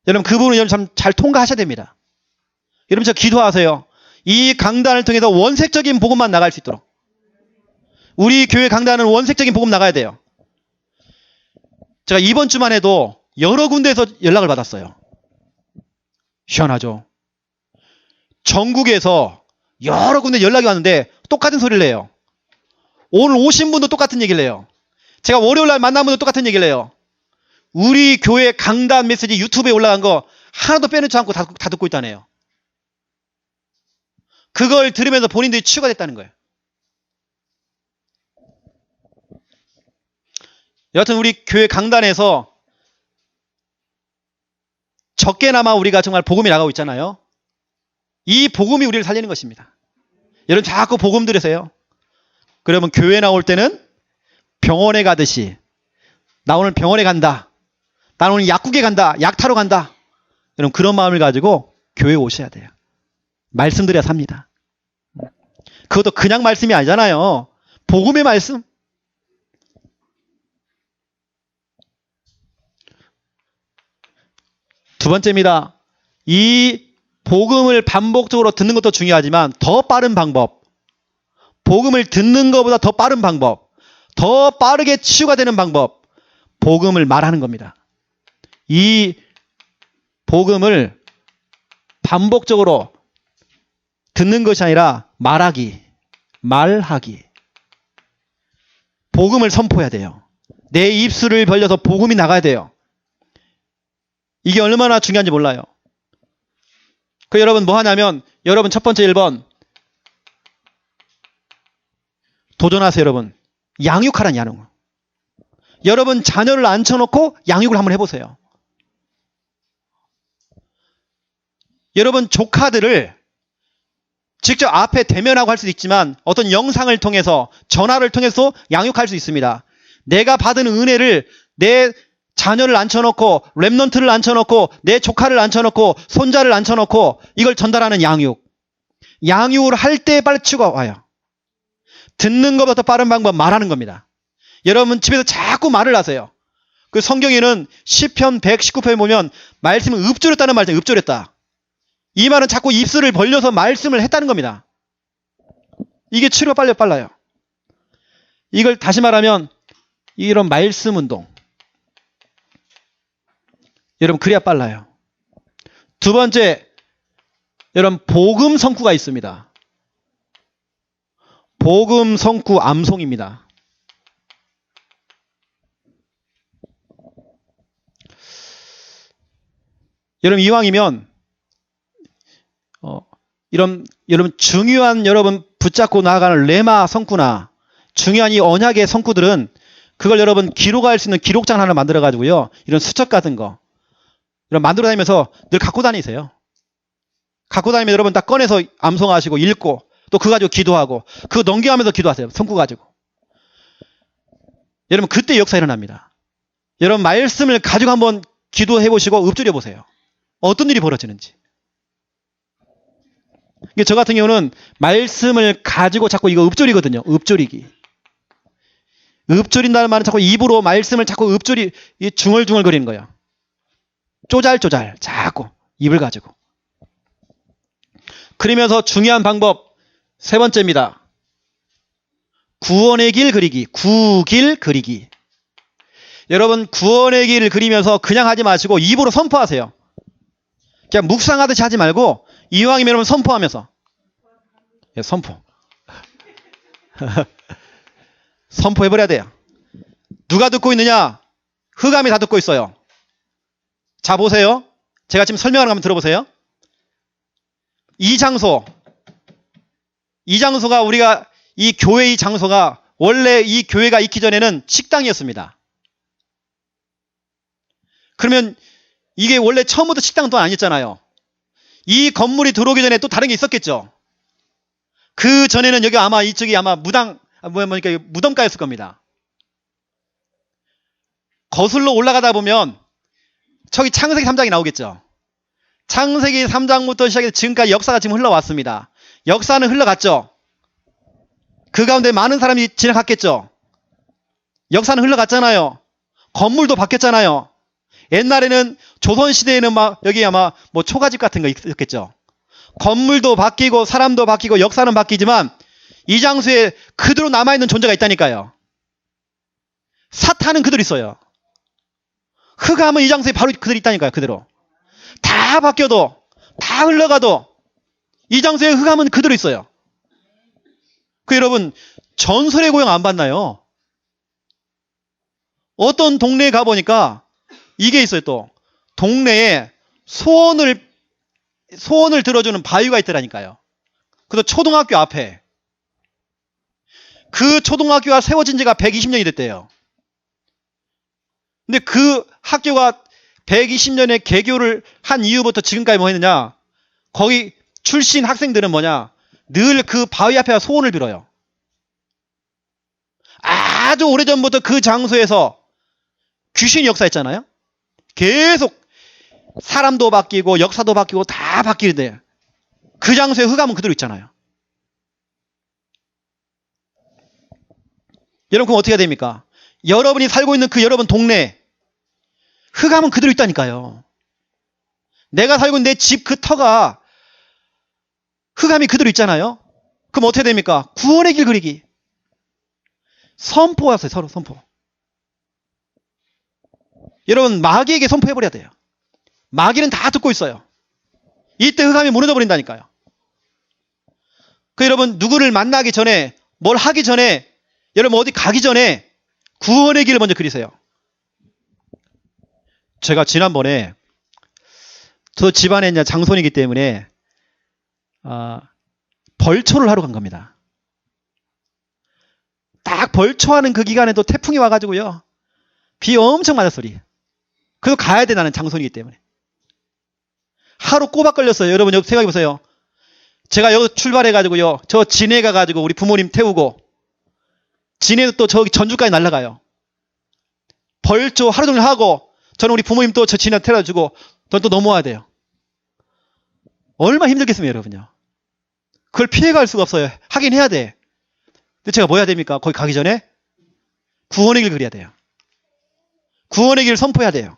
여러분 그 부분을 여러분 참 잘 통과하셔야 됩니다. 여러분 저 기도하세요. 이 강단을 통해서 원색적인 복음만 나갈 수 있도록. 우리 교회 강단은 원색적인 복음 나가야 돼요. 제가 이번 주만 해도 여러 군데에서 연락을 받았어요. 희한하죠. 전국에서 여러 군데 연락이 왔는데 똑같은 소리를 해요. 오늘 오신 분도 똑같은 얘기를 해요. 제가 월요일날 만난 분도 똑같은 얘기를 해요. 우리 교회 강단 메시지 유튜브에 올라간 거 하나도 빼놓지 않고 다 듣고 있다네요. 그걸 들으면서 본인들이 치유가 됐다는 거예요. 여하튼 우리 교회 강단에서 적게나마 우리가 정말 복음이 나가고 있잖아요. 이 복음이 우리를 살리는 것입니다. 여러분 자꾸 복음 들으세요. 그러면 교회 나올 때는 병원에 가듯이 나 오늘 병원에 간다. 나 오늘 약국에 간다. 약 타러 간다. 여러분 그런 마음을 가지고 교회에 오셔야 돼요. 말씀드려야 삽니다. 그것도 그냥 말씀이 아니잖아요. 복음의 말씀. 두 번째입니다. 이 복음을 반복적으로 듣는 것도 중요하지만 더 빠른 방법. 복음을 듣는 것보다 더 빠른 방법. 더 빠르게 치유가 되는 방법. 복음을 말하는 겁니다. 이 복음을 반복적으로 듣는 것이 아니라 말하기. 복음을 선포해야 돼요. 내 입술을 벌려서 복음이 나가야 돼요. 이게 얼마나 중요한지 몰라요. 여러분 뭐 하냐면 여러분 첫 번째 1번 도전하세요. 여러분 양육하라는 양육. 여러분 자녀를 앉혀놓고 양육을 한번 해보세요. 여러분 조카들을 직접 앞에 대면하고 할 수도 있지만 어떤 영상을 통해서 전화를 통해서 양육할 수 있습니다. 내가 받은 은혜를 내 자녀를 앉혀놓고 렘넌트를 앉혀놓고 내 조카를 앉혀놓고 손자를 앉혀놓고 이걸 전달하는 양육. 양육을 할 때 빨리 치유가 와요. 듣는 것보다 더 빠른 방법 말하는 겁니다. 여러분 집에서 자꾸 말을 하세요. 그 성경에는 시편 119편에 보면 말씀을 읊조렸다는 말이죠. 읊조렸다. 이 말은 자꾸 입술을 벌려서 말씀을 했다는 겁니다. 이게 치료가 빨라요. 이걸 다시 말하면 이런 말씀 운동. 여러분 그래야 빨라요. 두 번째, 여러분 복음 성구가 있습니다. 복음 성구 암송입니다. 여러분 이왕이면 이런 여러분 중요한 여러분 붙잡고 나아가는 레마 성구나 중요한 이 언약의 성구들은 그걸 여러분 기록할 수 있는 기록장 하나 만들어 가지고요. 이런 수첩 같은 거 이런 만들어 다니면서 늘 갖고 다니세요. 갖고 다니면 여러분 다 꺼내서 암송하시고 읽고 또 그거 가지고 기도하고 그거 넘겨가면서 기도하세요. 성구 가지고. 여러분 그때 역사 일어납니다. 여러분 말씀을 가지고 한번 기도해 보시고 읊조려 보세요. 어떤 일이 벌어지는지. 저 같은 경우는 말씀을 가지고 자꾸 이거 읊조리거든요. 읊조리기. 읊조린다는 말은 자꾸 입으로 말씀을 자꾸 중얼중얼 거리는 거예요. 쪼잘쪼잘 자꾸 입을 가지고. 그러면서 중요한 방법 세 번째입니다. 구원의 길 그리기. 구길 그리기. 여러분 구원의 길을 그리면서 그냥 하지 마시고 입으로 선포하세요. 그냥 묵상하듯이 하지 말고 이왕이면 여러분 선포하면서. 예, 선포. 선포해버려야 돼요. 누가 듣고 있느냐? 흑암이 다 듣고 있어요. 자 보세요. 제가 지금 설명하는 거 한번 들어보세요. 이 장소가 우리가 이 교회의 장소가 원래 이 교회가 있기 전에는 식당이었습니다. 그러면 이게 원래 처음부터 식당은 또 아니었잖아요. 이 건물이 들어오기 전에 또 다른 게 있었겠죠. 그 전에는 여기 아마 이쪽이 아마 무덤가였을 겁니다. 거슬러 올라가다 보면 저기 창세기 3장이 나오겠죠. 창세기 3장부터 시작해서 지금까지 역사가 지금 흘러왔습니다. 역사는 흘러갔죠. 그 가운데 많은 사람이 지나갔겠죠. 역사는 흘러갔잖아요. 건물도 바뀌었잖아요. 옛날에는 조선시대에는 막 여기 아마 뭐 초가집 같은 거 있었겠죠. 건물도 바뀌고 사람도 바뀌고 역사는 바뀌지만 이 장소에 그대로 남아있는 존재가 있다니까요. 사탄은 그대로 있어요. 흑암은 이 장소에 바로 그대로 있다니까요. 그대로. 다 바뀌어도 다 흘러가도 이 장소에 흑암은 그대로 있어요. 그 여러분 전설의 고향 안 봤나요? 어떤 동네에 가보니까 이게 있어요. 또 동네에 소원을 들어주는 바위가 있더라니까요. 그래서 초등학교 앞에 그 초등학교가 세워진 지가 120년이 됐대요. 근데 그 학교가 120년의 개교를 한 이후부터 지금까지 뭐 했느냐? 거기 출신 학생들은 뭐냐? 늘 그 바위 앞에 소원을 빌어요. 아주 오래전부터 그 장소에서 귀신이 역사했잖아요. 계속 사람도 바뀌고 역사도 바뀌고 다 바뀌는데 그 장소에 흑암은 그대로 있잖아요. 여러분 그럼 어떻게 해야 됩니까? 여러분이 살고 있는 그 여러분 동네 흑암은 그대로 있다니까요. 내가 살고 있는 내 집 그 터가 흑암이 그대로 있잖아요. 그럼 어떻게 됩니까? 구원의 길 그리기. 선포하세요. 서로 선포. 여러분 마귀에게 선포해버려야 돼요. 마귀는 다 듣고 있어요. 이때 흑암이 무너져버린다니까요. 그 여러분 누구를 만나기 전에 뭘 하기 전에 여러분 어디 가기 전에 구원의 길을 먼저 그리세요. 제가 지난번에 저 집안에 이제 장손이기 때문에 벌초를 하러 간 겁니다. 딱 벌초하는 그 기간에도 태풍이 와가지고요. 비 엄청 맞았어요. 그래서 가야 돼 나는 장손이기 때문에. 하루 꼬박 걸렸어요. 여러분 여기 생각해보세요. 제가 여기 출발해가지고요. 저 진해 가가지고 우리 부모님 태우고 진해도 또 저기 전주까지 날아가요. 벌초 하루 종일 하고 저는 우리 부모님 또 저 진해 태워주고 저는 또 넘어와야 돼요. 얼마나 힘들겠습니까 여러분요. 그걸 피해갈 수가 없어요. 하긴 해야 돼. 근데 제가 뭐 해야 됩니까? 거기 가기 전에 구원의 길 그려야 돼요. 구원의 길을 선포해야 돼요.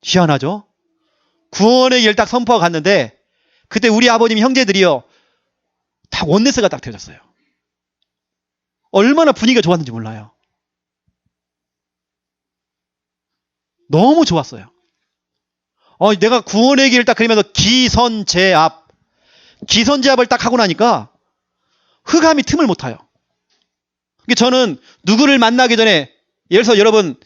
희한하죠? 구원의 길 딱 선포하고 갔는데 그때 우리 아버님 형제들이요 다 원네스가 딱 되어졌어요. 얼마나 분위기가 좋았는지 몰라요. 너무 좋았어요. 내가 구원의 길을 딱 그리면서 기선제압. 기선제압을 딱 하고 나니까 흑암이 틈을 못 타요. 저는 누구를 만나기 전에, 예를 들어서 여러분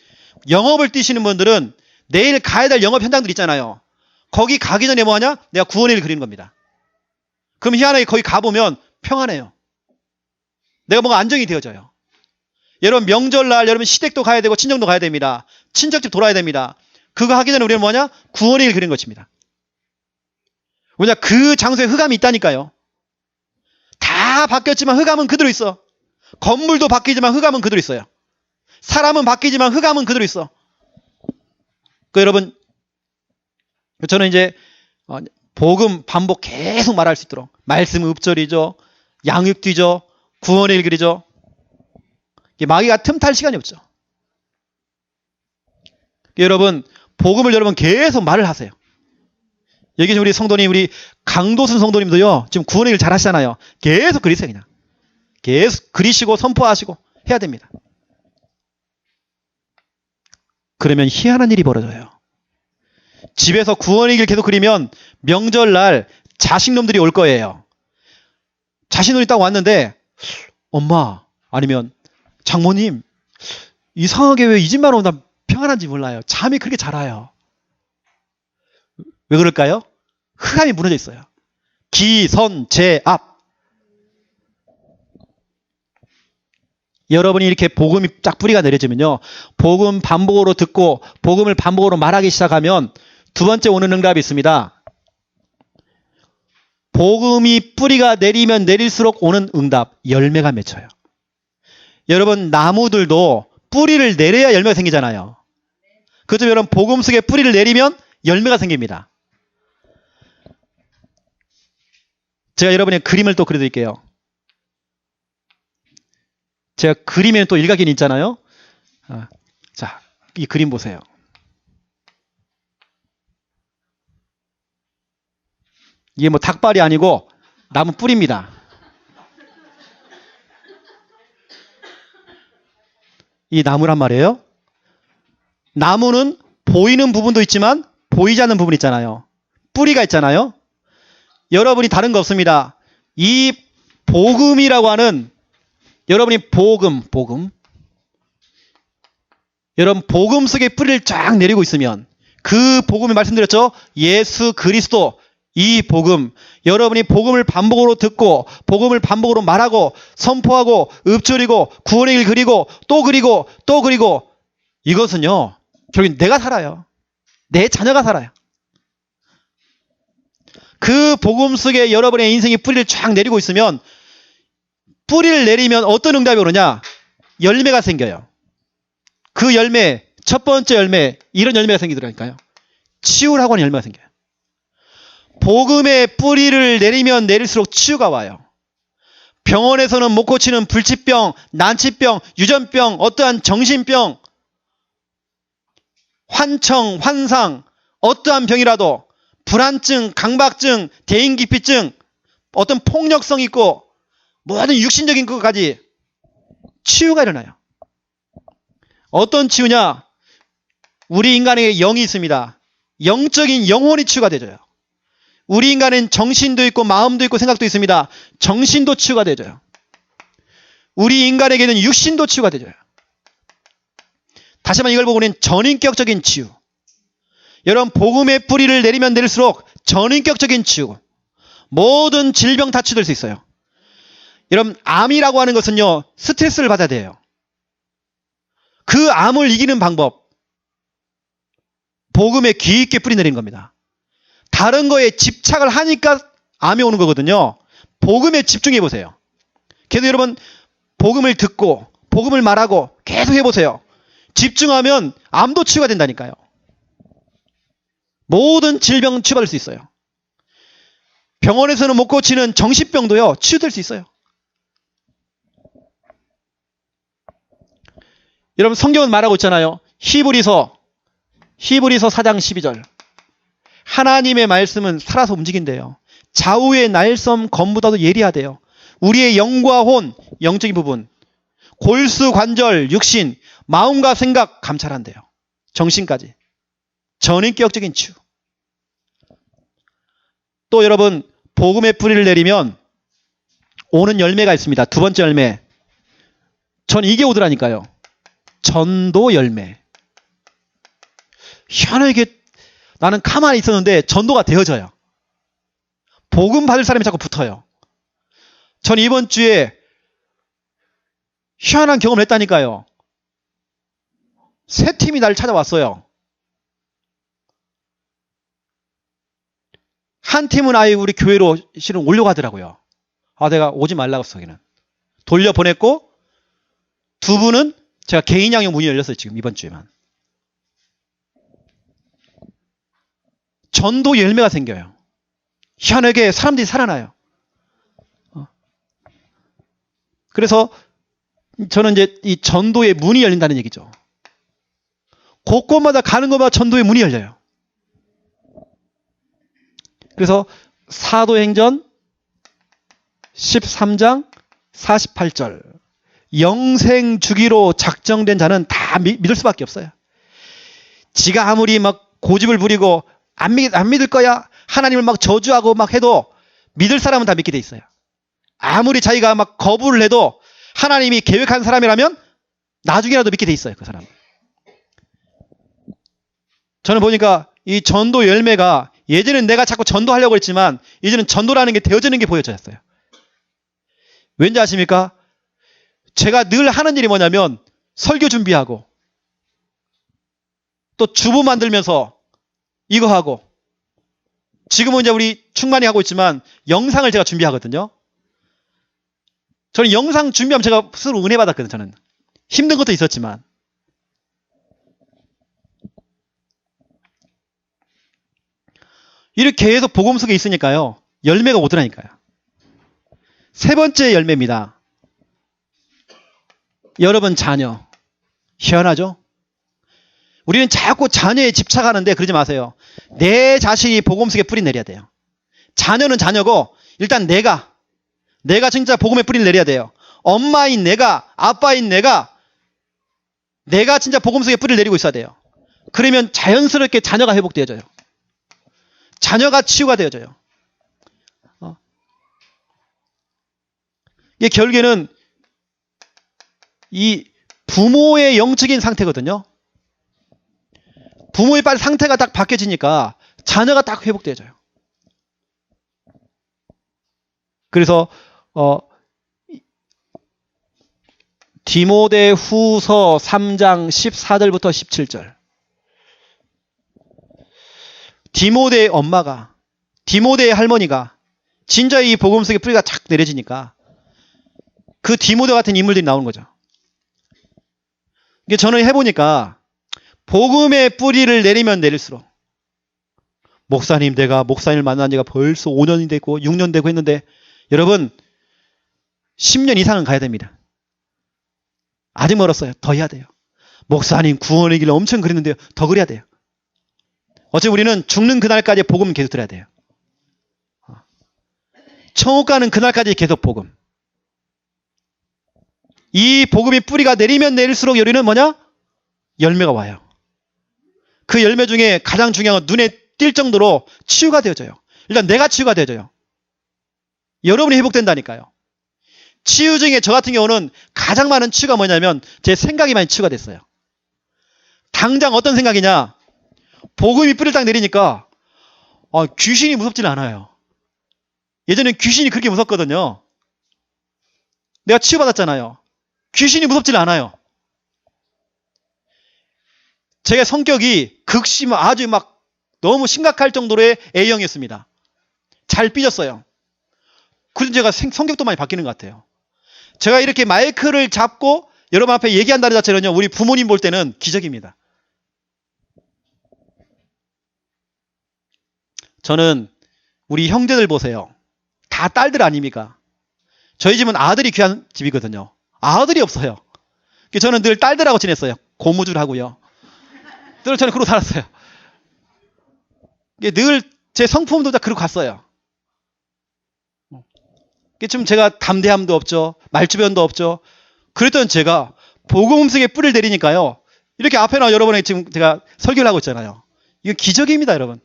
영업을 뛰시는 분들은 내일 가야 될 영업 현장들 있잖아요. 거기 가기 전에 뭐 하냐? 내가 구원의 길 그리는 겁니다. 그럼 희한하게 거기 가보면 평안해요. 내가 뭔가 안정이 되어져요. 여러분 명절날 여러분 시댁도 가야 되고 친정도 가야 됩니다. 친척집 돌아야 됩니다. 그거 하기 전에 우리는 뭐냐? 구원의 길 그리는 것입니다. 왜냐? 그 장소에 흑암이 있다니까요. 다 바뀌었지만 흑암은 그대로 있어. 건물도 바뀌지만 흑암은 그대로 있어요. 사람은 바뀌지만 흑암은 그대로 있어. 여러분, 저는 이제 복음 반복 계속 말할 수 있도록 말씀 읍절이죠, 양육뒤죠, 구원의 길 그리죠. 마귀가 틈탈 시간이 없죠. 여러분 복음을 여러분 계속 말을 하세요. 여기 우리 성도님, 우리 강도순 성도님도요 지금 구원의 길 잘 하시잖아요. 계속 그리세요. 그냥 계속 그리시고 선포하시고 해야 됩니다. 그러면 희한한 일이 벌어져요. 집에서 구원의 길 계속 그리면 명절날 자식놈들이 올 거예요. 자식놈이 딱 왔는데, 엄마 아니면 장모님, 이상하게 왜 이 집만 오면 평안한지 몰라요. 잠이 그렇게 잘 와요. 왜 그럴까요? 흑암이 무너져 있어요. 기선제압. 여러분이 이렇게 복음이 쫙 뿌리가 내려지면요, 복음 반복으로 듣고 복음을 반복으로 말하기 시작하면 두 번째 오는 응답이 있습니다. 복음이 뿌리가 내리면 내릴수록 오는 응답, 열매가 맺혀요. 여러분 나무들도 뿌리를 내려야 열매가 생기잖아요. 그렇죠? 여러분 복음 속에 뿌리를 내리면 열매가 생깁니다. 제가 여러분의 그림을 또 그려드릴게요. 제가 그림에는 또 일각이 있잖아요. 자, 이 그림 보세요. 이게 뭐 닭발이 아니고 나무 뿌리입니다. 이 나무란 말이에요. 나무는 보이는 부분도 있지만 보이지 않는 부분이 있잖아요. 뿌리가 있잖아요. 여러분이 다른 거 없습니다. 이 복음이라고 하는, 여러분이 복음 여러분 복음 속에 뿌리를 쫙 내리고 있으면, 그 복음이 말씀드렸죠. 예수 그리스도, 이 복음, 여러분이 복음을 반복으로 듣고 복음을 반복으로 말하고 선포하고 읊조리고 구원의 길 그리고 또 그리고 또 그리고, 이것은요 결국 내가 살아요. 내 자녀가 살아요. 그 복음 속에 여러분의 인생이 뿌리를 쫙 내리고 있으면, 뿌리를 내리면 어떤 응답이 오느냐? 열매가 생겨요. 그 열매, 첫 번째 열매, 이런 열매가 생기더라니까요. 치유라고 하는 열매가 생겨요. 복음의 뿌리를 내리면 내릴수록 치유가 와요. 병원에서는 못 고치는 불치병, 난치병, 유전병, 어떠한 정신병, 환청, 환상, 어떠한 병이라도, 불안증, 강박증, 대인기피증, 어떤 폭력성 있고 모든 육신적인 것까지 치유가 일어나요. 어떤 치유냐? 우리 인간에게 영이 있습니다. 영적인 영혼이 치유가 되져요. 우리 인간은 정신도 있고 마음도 있고 생각도 있습니다. 정신도 치유가 되져요. 우리 인간에게는 육신도 치유가 되져요. 다시 한번 이걸 보고 우리는 전인격적인 치유. 여러분 복음의 뿌리를 내리면 내릴수록 전인격적인 치유, 모든 질병 다 치유될 수 있어요. 여러분 암이라고 하는 것은요 스트레스를 받아야 돼요. 그 암을 이기는 방법, 복음에 귀 있게 뿌리 내리는 겁니다. 다른 거에 집착을 하니까 암이 오는 거거든요. 복음에 집중해 보세요. 계속 여러분 복음을 듣고 복음을 말하고 계속 해보세요. 집중하면 암도 치유가 된다니까요. 모든 질병 치유받을 수 있어요. 병원에서는 못 고치는 정신병도요 치유될 수 있어요. 여러분 성경은 말하고 있잖아요. 히브리서 4장 12절. 하나님의 말씀은 살아서 움직인대요. 좌우의 날섬 검보다도 예리하대요. 우리의 영과 혼, 영적인 부분, 골수, 관절, 육신, 마음과 생각 감찰한대요. 정신까지. 전인격적인 치유. 또 여러분, 복음의 뿌리를 내리면 오는 열매가 있습니다. 두 번째 열매. 전 이게 오더라니까요. 전도 열매. 희한하게 나는 가만히 있었는데 전도가 되어져요. 복음 받을 사람이 자꾸 붙어요. 전 이번 주에 희한한 경험을 했다니까요. 세 팀이 나를 찾아왔어요. 한 팀은 아예 우리 교회로 실은 오려고 하더라고요. 아, 내가 오지 말라고 했어, 거기는. 돌려보냈고, 두 분은 제가 개인 양육 문이 열렸어요, 지금 이번 주에만. 전도 열매가 생겨요. 희한하게 사람들이 살아나요. 그래서 저는 이제 이 전도의 문이 열린다는 얘기죠. 곳곳마다 가는 곳마다 전도의 문이 열려요. 그래서 사도행전 13장 48절 영생 주기로 작정된 자는 다 믿을 수밖에 없어요. 지가 아무리 막 고집을 부리고 안 믿을 거야 하나님을 막 저주하고 막 해도 믿을 사람은 다 믿게 돼 있어요. 아무리 자기가 막 거부를 해도 하나님이 계획한 사람이라면 나중에라도 믿게 돼 있어요. 그 사람. 저는 보니까 이 전도 열매가 예전엔 내가 자꾸 전도하려고 했지만 이제는 전도라는 게 되어지는 게 보여졌어요. 왠지 아십니까? 제가 늘 하는 일이 뭐냐면 설교 준비하고 또 주보 만들면서 이거 하고 지금은 이제 우리 충만히 하고 있지만 영상을 제가 준비하거든요. 저는 영상 준비하면 제가 스스로 은혜 받았거든요. 저는 힘든 것도 있었지만 이렇게 계속 복음 속에 있으니까요. 열매가 오더라니까요. 세 번째 열매입니다. 여러분 자녀. 희한하죠? 우리는 자꾸 자녀에 집착하는데 그러지 마세요. 내 자신이 복음 속에 뿌리 내려야 돼요. 자녀는 자녀고 일단 내가 진짜 복음의 뿌리를 내려야 돼요. 엄마인 내가, 아빠인 내가 진짜 복음 속에 뿌리를 내리고 있어야 돼요. 그러면 자연스럽게 자녀가 회복되어져요. 자녀가 치유가 되어져요. 이게 결국에는 이 부모의 영적인 상태거든요. 부모의 빨리 상태가 딱 바뀌어지니까 자녀가 딱 회복되어져요. 그래서 디모데후서 3장 14절부터 17절. 디모데의 엄마가, 디모데의 할머니가 진짜 이 복음 속에 뿌리가 착 내려지니까 그 디모데 같은 인물들이 나오는 거죠. 이게 저는 해보니까 복음의 뿌리를 내리면 내릴수록 목사님 내가 목사님을 만난 지가 벌써 5년이 됐고 6년 되고 했는데 여러분 10년 이상은 가야 됩니다. 아직 멀었어요. 더 해야 돼요. 목사님 구원의 길을 엄청 그렸는데요. 더 그려야 돼요. 어차피 우리는 죽는 그날까지 복음 계속 들어야 돼요. 천국 가는 그날까지 계속 복음. 이 복음이 뿌리가 내리면 내릴수록 우리는 뭐냐? 열매가 와요. 그 열매 중에 가장 중요한 건 눈에 띌 정도로 치유가 되어져요. 일단 내가 치유가 되어져요. 여러분이 회복된다니까요. 치유 중에 저 같은 경우는 가장 많은 치유가 뭐냐면 제 생각이 많이 치유가 됐어요. 당장 어떤 생각이냐? 복음이 뿌리를 딱 내리니까 귀신이 무섭지는 않아요. 예전엔 귀신이 그렇게 무섭거든요. 내가 치유받았잖아요. 귀신이 무섭지는 않아요. 제가 성격이 극심 아주 막 너무 심각할 정도로의 A형이었습니다. 잘 삐졌어요. 그래서 제가 성격도 많이 바뀌는 것 같아요. 제가 이렇게 마이크를 잡고 여러분 앞에 얘기한다는 자체는요. 우리 부모님 볼 때는 기적입니다. 저는 우리 형제들 보세요. 다 딸들 아닙니까? 저희 집은 아들이 귀한 집이거든요. 아들이 없어요. 저는 늘 딸들하고 지냈어요. 고무줄 하고요. 늘 저는 그러고 살았어요. 늘 제 성품도 다 그러고 갔어요. 좀 제가 담대함도 없죠. 말주변도 없죠. 그랬던 제가 복음 음식에 뿌리를 내리니까요. 이렇게 앞에 나와 여러분에게 지금 제가 설교를 하고 있잖아요. 이건 기적입니다, 여러분.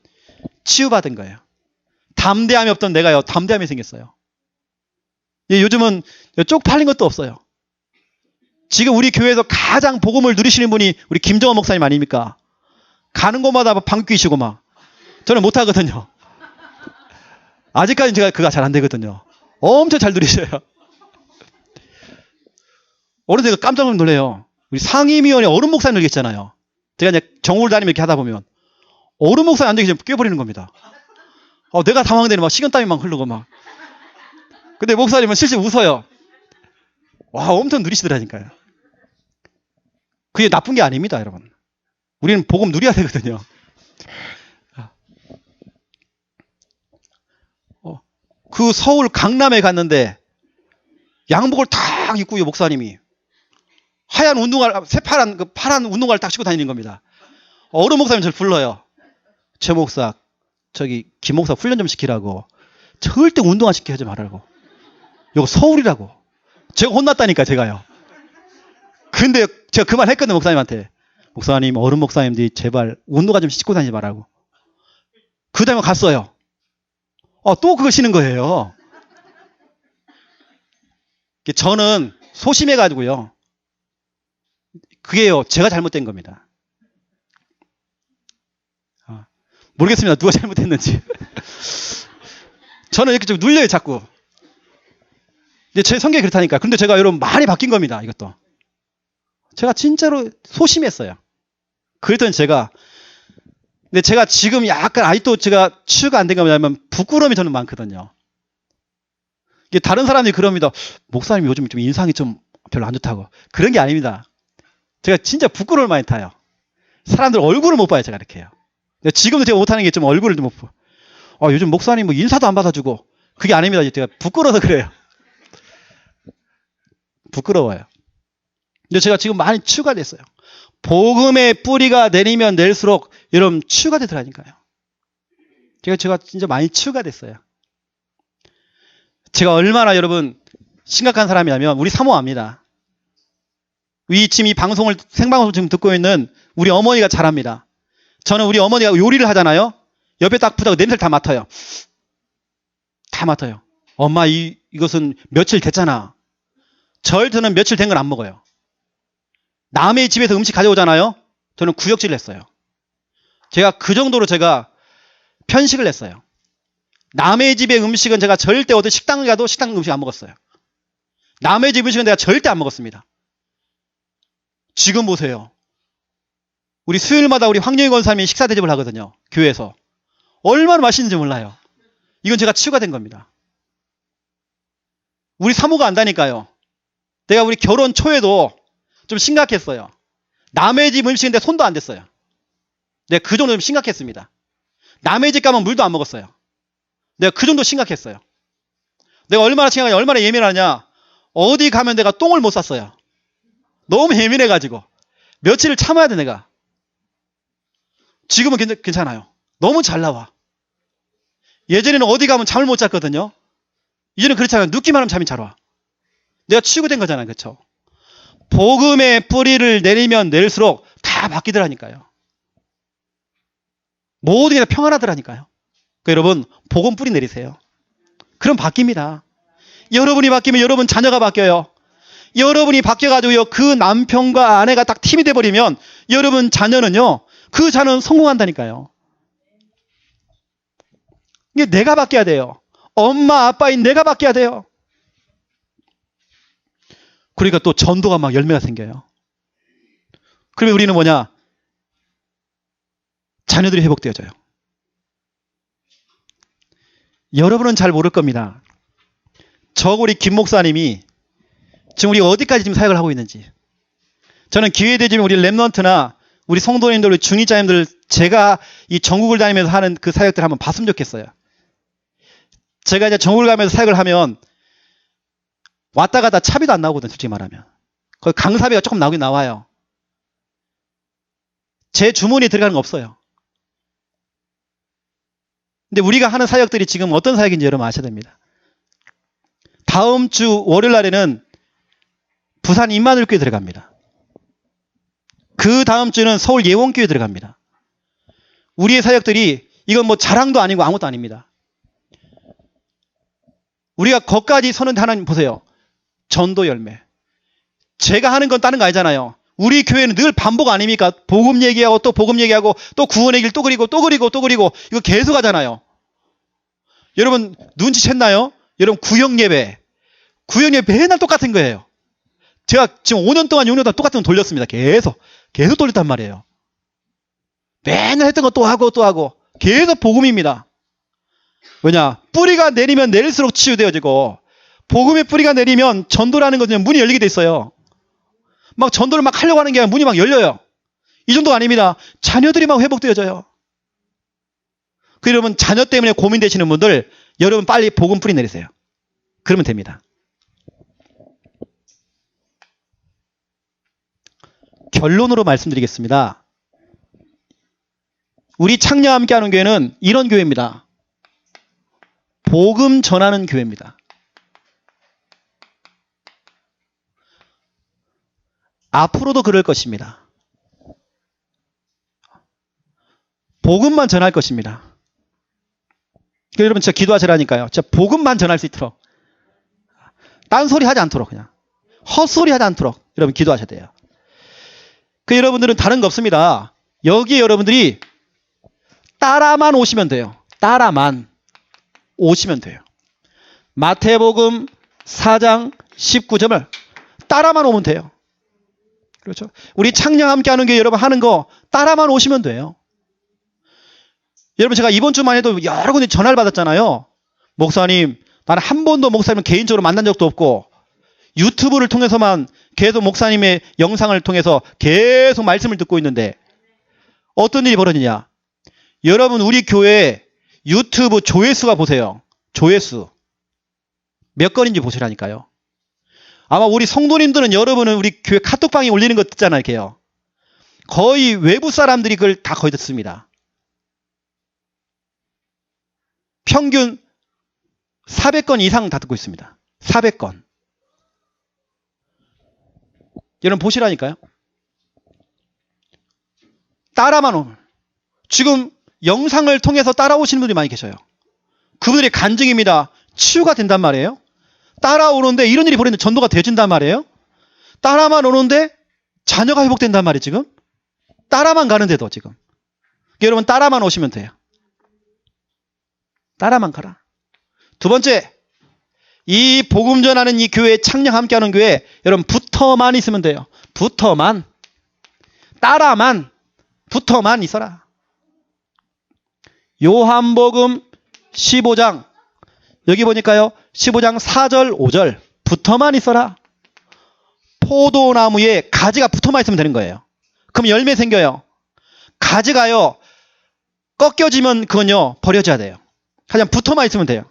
치유받은 거예요. 담대함이 없던 내가요, 담대함이 생겼어요. 예, 요즘은 쪽팔린 것도 없어요. 지금 우리 교회에서 가장 복음을 누리시는 분이 우리 김정원 목사님 아닙니까? 가는 곳마다 방귀 뀌시고 막. 저는 못하거든요. 아직까지는 제가 그가 잘 안 되거든요. 엄청 잘 누리셔요. 어느 때가 깜짝 놀래요. 우리 상임위원회 어른 목사님 계시잖아요. 제가 이제 정오를 다니면 이렇게 하다 보면 어른 목사님 앉아 계시면 깨버리는 겁니다. 내가 당황되는 막 식은땀이 막 흐르고 막. 근데 목사님은 실실 웃어요. 와, 엄청 누리시더라니까요. 그게 나쁜 게 아닙니다, 여러분. 우리는 복음 누려야 되거든요. 그 서울 강남에 갔는데 양복을 탁 입고 목사님이 하얀 운동화, 새파란 파란 운동화를 딱 신고 다니는 겁니다. 어른 목사님 저를 불러요. 최 목사, 저기 김 목사 훈련 좀 시키라고. 절대 운동화 시키게 하지 말라고. 이거 서울이라고. 제가 혼났다니까, 제가요. 근데 제가 그만했거든요, 목사님한테. 목사님, 어른 목사님들이 제발 운동화 좀 신고 다니지 말라고. 그 다음에 갔어요. 또 그거 신은 거예요. 저는 소심해가지고요. 그게요, 제가 잘못된 겁니다. 모르겠습니다. 누가 잘못했는지. 저는 이렇게 좀 눌려요, 자꾸. 이제 제 성격이 그렇다니까. 근데 제가 여러분 많이 바뀐 겁니다, 이것도. 제가 진짜로 소심했어요. 그랬더니 근데 제가 지금 약간 아직도 제가 치유가 안 된 게 뭐냐면 부끄러움이 저는 많거든요. 이게 다른 사람들이 그럽니다. 목사님 요즘 좀 인상이 좀 별로 안 좋다고. 그런 게 아닙니다. 제가 진짜 부끄러움을 많이 타요. 사람들 얼굴을 못 봐요, 제가 이렇게 해요. 지금도 제가 못하는 게 좀 얼굴을 좀 못 봐. 요즘 목사님 뭐 인사도 안 받아주고. 그게 아닙니다. 제가 부끄러워서 그래요. 부끄러워요. 근데 제가 지금 많이 치유가 됐어요. 복음의 뿌리가 내리면 낼수록 여러분 치유가 되더라니까요. 제가 진짜 많이 치유가 됐어요. 제가 얼마나 여러분 심각한 사람이냐면 우리 사모합니다. 지금 이 방송을 생방송 지금 듣고 있는 우리 어머니가 잘합니다. 저는 우리 어머니가 요리를 하잖아요. 옆에 딱 붙다가 냄새를 다 맡아요. 다 맡아요. 엄마 이것은 며칠 됐잖아. 저는 며칠 된 건 안 먹어요. 남의 집에서 음식 가져오잖아요. 저는 구역질을 했어요. 제가 그 정도로 제가 편식을 했어요. 남의 집의 음식은 제가 절대 어디 식당을 가도 식당 음식 안 먹었어요. 남의 집 음식은 내가 절대 안 먹었습니다. 지금 보세요. 우리 수요일마다 우리 황영희 권사님이 식사 대접을 하거든요. 교회에서. 얼마나 맛있는지 몰라요. 이건 제가 치유가 된 겁니다. 우리 사모가 안다니까요. 내가 우리 결혼 초에도 좀 심각했어요. 남의 집 음식인데 손도 안 댔어요. 내가 그 정도 좀 심각했습니다. 남의 집 가면 물도 안 먹었어요. 내가 그 정도 심각했어요. 내가 얼마나 심각하냐, 얼마나 예민하냐. 어디 가면 내가 똥을 못 쌌어요. 너무 예민해가지고. 며칠을 참아야 돼, 내가. 지금은 괜찮아요. 너무 잘 나와. 예전에는 어디 가면 잠을 못 잤거든요. 이제는 그렇잖아요. 눕기만 하면 잠이 잘 와. 내가 치유된 거잖아요. 그렇죠? 복음의 뿌리를 내리면 내릴수록 다 바뀌더라니까요. 모든 게 다 평안하더라니까요. 그러니까 여러분, 복음 뿌리 내리세요. 그럼 바뀝니다. 여러분이 바뀌면 여러분 자녀가 바뀌어요. 여러분이 바뀌어가지고요, 그 남편과 아내가 딱 팀이 돼버리면 여러분 자녀는요, 그 자녀는 성공한다니까요. 이게 내가 바뀌어야 돼요. 엄마, 아빠인 내가 바뀌어야 돼요. 그러니까 또 전도가 막 열매가 생겨요. 그러면 우리는 뭐냐? 자녀들이 회복되어져요. 여러분은 잘 모를 겁니다. 우리 김 목사님이 지금 우리 어디까지 지금 사역을 하고 있는지. 저는 기회되지만 우리 랩넌트나 우리 성도님들, 우리 중리자님들 제가 이 전국을 다니면서 하는 그 사역들 한번 봤으면 좋겠어요. 제가 이제 전국을 가면서 사역을 하면 왔다 갔다 차비도 안 나오거든요, 솔직히 말하면. 거기 강사비가 조금 나오긴 나와요. 제 주머니에 들어가는 거 없어요. 근데 우리가 하는 사역들이 지금 어떤 사역인지 여러분 아셔야 됩니다. 다음 주 월요일 날에는 부산 임마누엘교회 들어갑니다. 그 다음 주는 서울 예원교회 들어갑니다. 우리의 사역들이 이건 뭐 자랑도 아니고 아무것도 아닙니다. 우리가 거기까지 서는데 하나님 보세요. 전도 열매. 제가 하는 건 다른 거 아니잖아요. 우리 교회는 늘 반복 아닙니까? 복음 얘기하고 또 복음 얘기하고 또 구원의 길 또 그리고 또 그리고 또 그리고 이거 계속 하잖아요. 여러분 눈치챘나요? 여러분 구역예배 맨날 똑같은 거예요. 제가 지금 5년 동안 6년 동안 똑같은 거 돌렸습니다. 계속 돌렸단 말이에요. 맨날 했던 거 또 하고 또 하고 계속 복음입니다. 왜냐? 뿌리가 내리면 내릴수록 치유되어지고 복음의 뿌리가 내리면 전도라는 것은 문이 열리게 돼 있어요. 막 전도를 막 하려고 하는 게 아니라 문이 막 열려요. 이 정도가 아닙니다. 자녀들이 막 회복되어져요. 그 여러분 자녀 때문에 고민되시는 분들 여러분 빨리 복음 뿌리 내리세요. 그러면 됩니다. 결론으로 말씀드리겠습니다. 우리 창녀와 함께하는 교회는 이런 교회입니다. 복음 전하는 교회입니다. 앞으로도 그럴 것입니다. 복음만 전할 것입니다. 여러분 진짜 기도하시라니까요. 진짜 복음만 전할 수 있도록. 딴소리 하지 않도록 그냥. 헛소리 하지 않도록 여러분 기도하셔야 돼요. 그 여러분들은 다른 거 없습니다. 여기에 여러분들이 따라만 오시면 돼요. 따라만 오시면 돼요. 마태복음 4장 19절을 따라만 오면 돼요. 그렇죠? 우리 창녕 함께하는 게 여러분 하는 거 따라만 오시면 돼요. 여러분 제가 이번 주만 해도 여러 군데 전화를 받았잖아요. 목사님, 나는 한 번도 목사님을 개인적으로 만난 적도 없고 유튜브를 통해서만 계속 목사님의 영상을 통해서 계속 말씀을 듣고 있는데 어떤 일이 벌어지냐? 여러분 우리 교회 유튜브 조회수가 보세요. 조회수 몇 건인지 보시라니까요. 아마 우리 성도님들은 여러분은 우리 교회 카톡방에 올리는 거 듣잖아요. 이렇게요. 거의 외부 사람들이 그걸 다 거의 듣습니다. 평균 400건 이상 다 듣고 있습니다. 400건. 여러분 보시라니까요. 따라만 오면. 지금 영상을 통해서 따라오시는 분들이 많이 계셔요. 그분들의 간증입니다. 치유가 된단 말이에요. 따라오는데 이런 일이 벌어지는데 전도가 되어진단 말이에요. 따라만 오는데 자녀가 회복된단 말이에요. 지금. 따라만 가는데도 지금. 여러분 따라만 오시면 돼요. 따라만 가라. 두 번째, 이 복음 전하는 이 교회 창녕 함께하는 교회 여러분 붙어만 있으면 돼요. 붙어만. 따라만. 붙어만 있어라. 요한복음 15장 여기 보니까요. 15장 4절 5절 붙어만 있어라. 포도나무에 가지가 붙어만 있으면 되는 거예요. 그럼 열매 생겨요. 가지가요. 꺾여지면 그건요. 버려져야 돼요. 그냥 붙어만 있으면 돼요.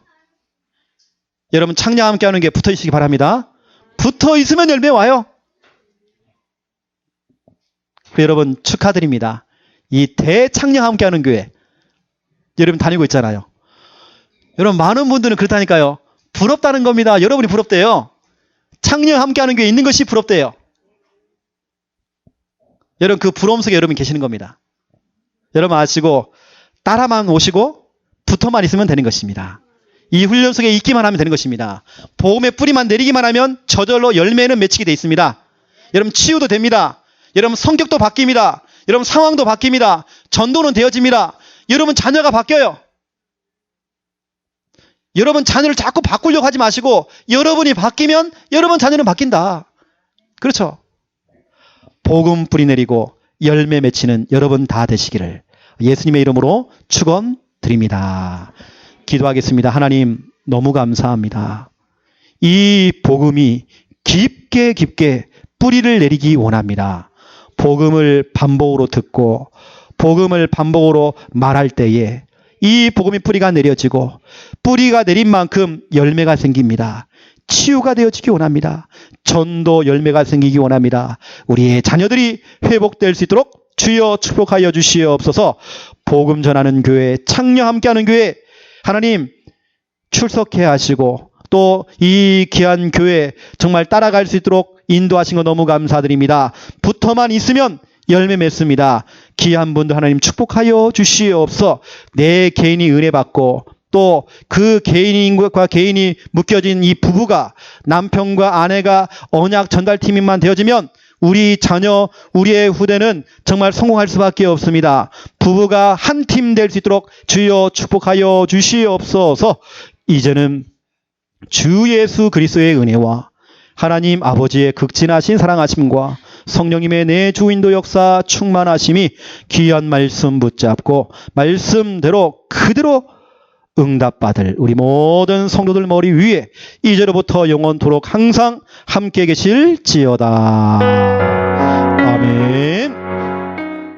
여러분 창녀와 함께하는 게 붙어 있으시기 바랍니다. 붙어 있으면 열매 와요. 여러분 축하드립니다. 이 대창녀와 함께하는 교회 여러분 다니고 있잖아요. 여러분 많은 분들은 그렇다니까요. 부럽다는 겁니다. 여러분이 부럽대요. 창녀와 함께하는 교회에 있는 것이 부럽대요. 여러분 그 부러움 속에 여러분 계시는 겁니다. 여러분 아시고 따라만 오시고 붙어만 있으면 되는 것입니다. 이 훈련 속에 있기만 하면 되는 것입니다. 복음의 뿌리만 내리기만 하면 저절로 열매는 맺히게 되어 있습니다. 여러분 치유도 됩니다. 여러분 성격도 바뀝니다. 여러분 상황도 바뀝니다. 전도는 되어집니다. 여러분 자녀가 바뀌어요. 여러분 자녀를 자꾸 바꾸려고 하지 마시고 여러분이 바뀌면 여러분 자녀는 바뀐다. 그렇죠? 복음 뿌리 내리고 열매 맺히는 여러분 다 되시기를 예수님의 이름으로 축원드립니다. 기도하겠습니다. 하나님 너무 감사합니다. 이 복음이 깊게 깊게 뿌리를 내리기 원합니다. 복음을 반복으로 듣고 복음을 반복으로 말할 때에 이 복음의 뿌리가 내려지고 뿌리가 내린 만큼 열매가 생깁니다. 치유가 되어지기 원합니다. 전도 열매가 생기기 원합니다. 우리의 자녀들이 회복될 수 있도록 주여 축복하여 주시옵소서. 복음 전하는 교회, 창녀 함께하는 교회 하나님 출석해 하시고 또 이 귀한 교회 정말 따라갈 수 있도록 인도하신 거 너무 감사드립니다. 붙어만 있으면 열매 맺습니다. 귀한 분도 하나님 축복하여 주시옵소서. 내 개인이 은혜 받고 또 그 개인과 개인이 묶여진 이 부부가 남편과 아내가 언약 전달팀만 되어지면 우리 자녀, 우리의 후대는 정말 성공할 수밖에 없습니다. 부부가 한 팀 될 수 있도록 주여 축복하여 주시옵소서. 이제는 주 예수 그리스도의 은혜와 하나님 아버지의 극진하신 사랑하심과 성령님의 내 주인도 역사 충만하심이 귀한 말씀 붙잡고 말씀대로 그대로 응답받을 우리 모든 성도들 머리 위에 이제로부터 영원토록 항상 함께 계실지어다. 아멘.